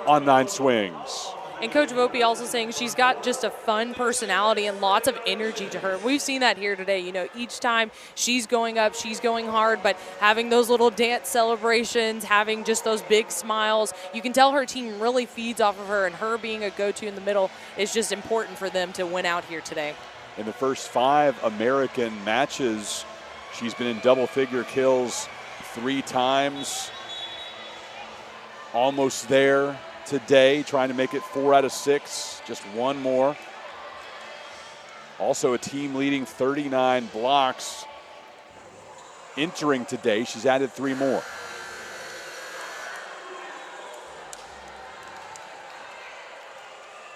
on 9 swings. And Coach Volpe also saying she's got just a fun personality and lots of energy to her. We've seen that here today. You know, each time she's going up, she's going hard, but having those little dance celebrations, having just those big smiles, you can tell her team really feeds off of her, and her being a go-to in the middle is just important for them to win out here today. In the first 5 American matches, she's been in double-figure kills 3 times. Almost there today, trying to make it 4 out of 6, just 1 more. Also a team leading 39 blocks entering today. She's added 3 more.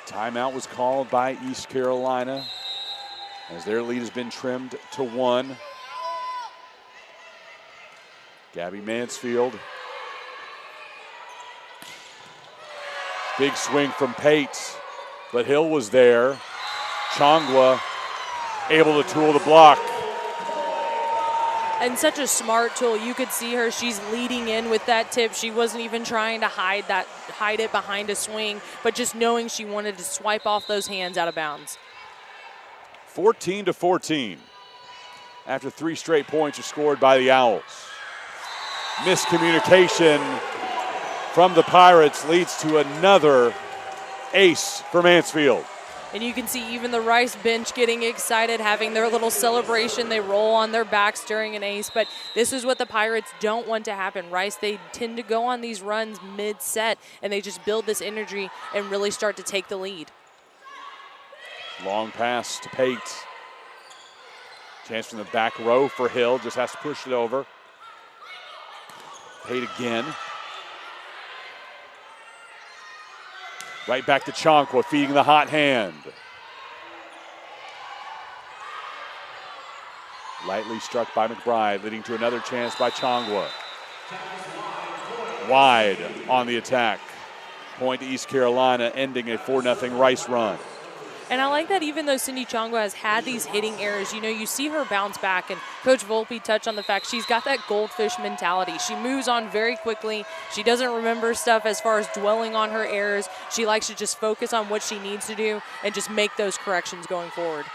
Timeout was called by East Carolina as their lead has been trimmed to 1. Gabby Mansfield. Big swing from Pates, but Hill was there. Changwa able to tool the block. And such a smart tool. You could see her, she's leading in with that tip. She wasn't even trying to hide it behind a swing, but just knowing she wanted to swipe off those hands out of bounds. 14-14 after 3 straight points are scored by the Owls. Miscommunication from the Pirates leads to another ace for Mansfield. And you can see even the Rice bench getting excited, having their little celebration. They roll on their backs during an ace, but this is what the Pirates don't want to happen. Rice, they tend to go on these runs mid-set, and they just build this energy and really start to take the lead. Long pass to Pate. Chance from the back row for Hill, just has to push it over. Pate again. Right back to Changwa, feeding the hot hand. Lightly struck by McBride, leading to another chance by Changwa. Wide on the attack. Point to East Carolina, ending a 4-0 Rice run. And I like that even though Cindy Changwa has had these hitting errors, you know, you see her bounce back, and Coach Volpe touched on the fact she's got that goldfish mentality. She moves on very quickly. She doesn't remember stuff as far as dwelling on her errors. She likes to just focus on what she needs to do and just make those corrections going forward.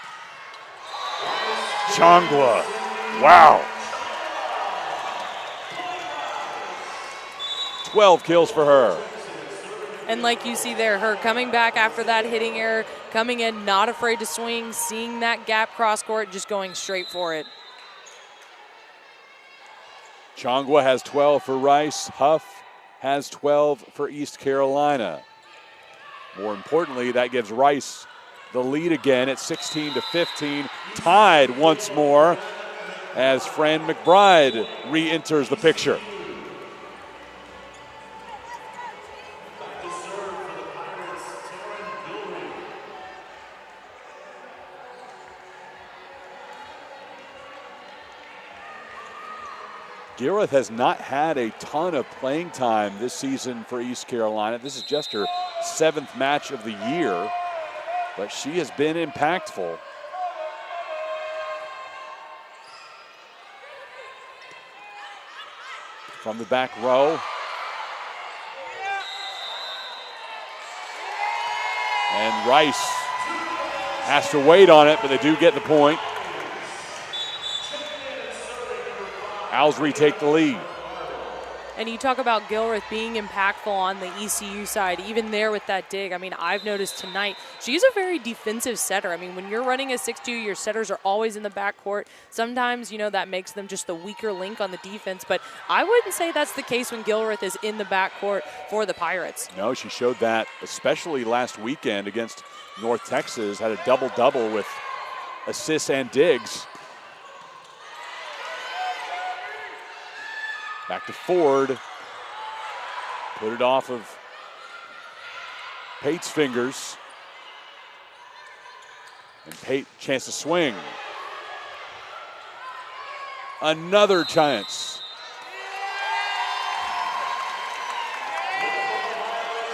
Changwa, wow. 12 kills for her. And like you see there, her coming back after that hitting error, coming in, not afraid to swing, seeing that gap cross court, just going straight for it. Chongwa has 12 for Rice. Huff has 12 for East Carolina. More importantly, that gives Rice the lead again at 16-15, tied once more as Fran McBride re-enters the picture. Gilrath has not had a ton of playing time this season for East Carolina. This is just her 7th match of the year, but she has been impactful. From the back row. And Rice has to wait on it, but they do get the point. Owls retake the lead. And you talk about Gilrath being impactful on the ECU side, even there with that dig. I mean, I've noticed tonight, she's a very defensive setter. I mean, when you're running a 6-2, your setters are always in the backcourt. Sometimes, you know, that makes them just the weaker link on the defense. But I wouldn't say that's the case when Gilrath is in the backcourt for the Pirates. No, she showed that, especially last weekend against North Texas. Had a double-double with assists and digs. Back to Ford. Put it off of Pate's fingers. And Pate, chance to swing. Another chance.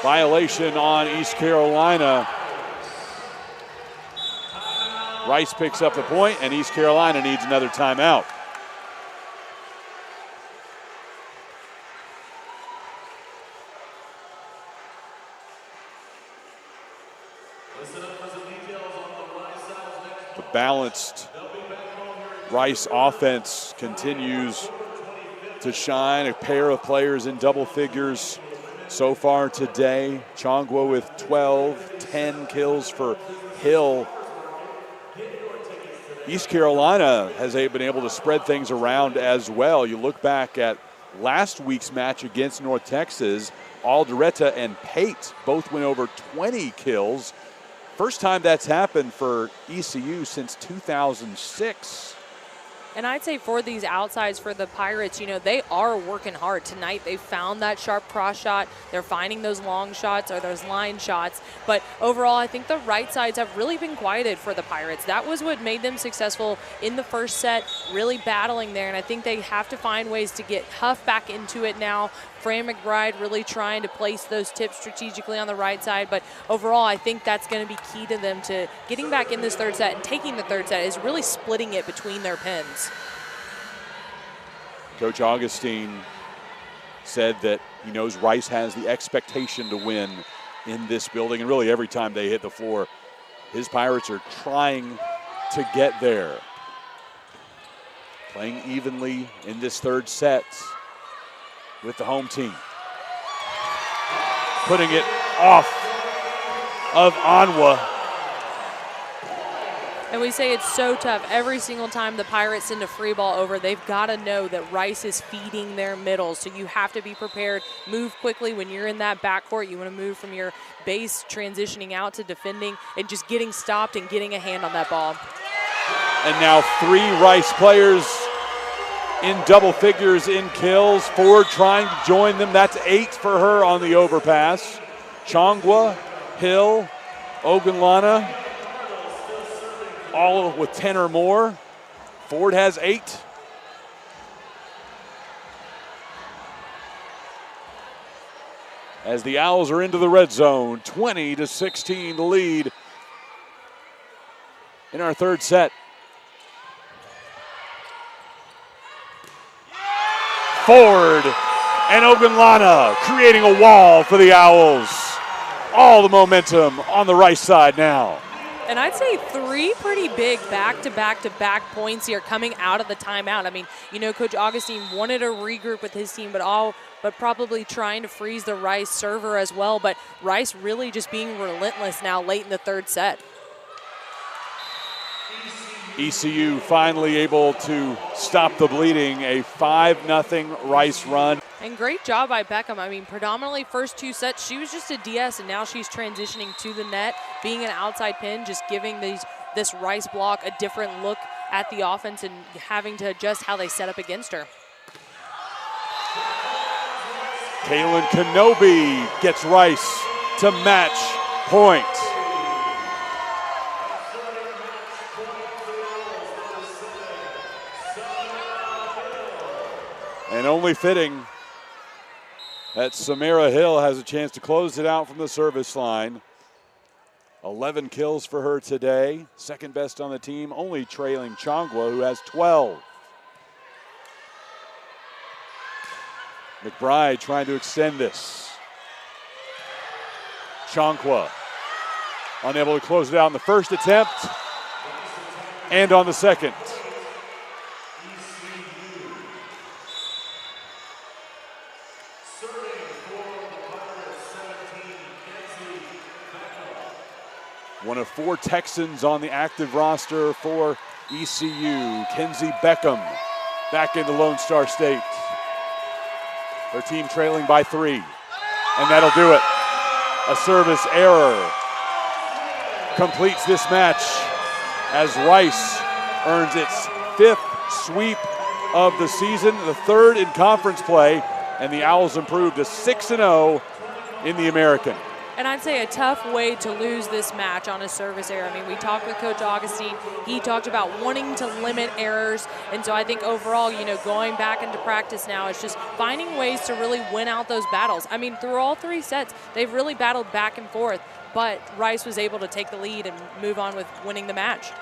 Violation on East Carolina. Rice picks up the point, and East Carolina needs another timeout. Balanced Rice offense continues to shine. A pair of players in double figures so far today. Chongwa with 12, 10 kills for Hill. East Carolina has been able to spread things around as well. You look back at last week's match against North Texas, Aldereta and Pate both went over 20 kills. First time that's happened for ECU since 2006. And I'd say for these outsides for the Pirates, you know, they are working hard. Tonight they found that sharp cross shot. They're finding those long shots or those line shots. But overall, I think the right sides have really been quieted for the Pirates. That was what made them successful in the first set, really battling there. And I think they have to find ways to get Huff back into it now. Fran McBride really trying to place those tips strategically on the right side. But overall, I think that's going to be key to them to getting back in this third set and taking the third set is really splitting it between their pins. Coach Augustine said that he knows Rice has the expectation to win in this building. And really every time they hit the floor, his Pirates are trying to get there. Playing evenly in this third set with the home team. Putting it off of Anwa. And we say it's so tough. Every single time the Pirates send a free ball over, they've got to know that Rice is feeding their middle. So you have to be prepared. Move quickly when you're in that backcourt. You want to move from your base transitioning out to defending and just getting stopped and getting a hand on that ball. And now 3 Rice players in double figures in kills. Ford trying to join them. That's 8 for her on the overpass. Chongwa, Hill, Ogunlana, all with 10 or more. Ford has 8. As the Owls are into the red zone, 20-16 the lead in our third set. Ford and Ogunlana creating a wall for the Owls. All the momentum on the Rice side now. And I'd say 3 pretty big back-to-back-to-back points here coming out of the timeout. I mean, you know, Coach Augustine wanted to regroup with his team, but probably trying to freeze the Rice server as well. But Rice really just being relentless now late in the third set. ECU finally able to stop the bleeding, a 5-0 Rice run. And great job by Beckham. I mean, predominantly first 2 sets, she was just a DS, and now she's transitioning to the net, being an outside pin, just giving this Rice block a different look at the offense and having to adjust how they set up against her. Kaylin Kenobi gets Rice to match point. And only fitting that Samara Hill has a chance to close it out from the service line. 11 kills for her today, second best on the team, only trailing Changwa, who has 12. McBride trying to extend this. Changwa unable to close it out on the first attempt and on the second. One of 4 Texans on the active roster for ECU. Kenzie Beckham back into Lone Star State. Her team trailing by 3. And that'll do it. A service error completes this match as Rice earns its 5th sweep of the season, the 3rd in conference play, and the Owls improved to 6-0 in the American. And I'd say a tough way to lose this match on a service error. I mean, we talked with Coach Augustine. He talked about wanting to limit errors. And so I think overall, you know, going back into practice now, it's just finding ways to really win out those battles. I mean, through all 3 sets, they've really battled back and forth. But Rice was able to take the lead and move on with winning the match.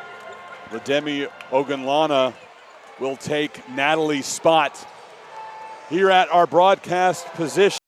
Lademi Ogunlana will take Natalie's spot here at our broadcast position.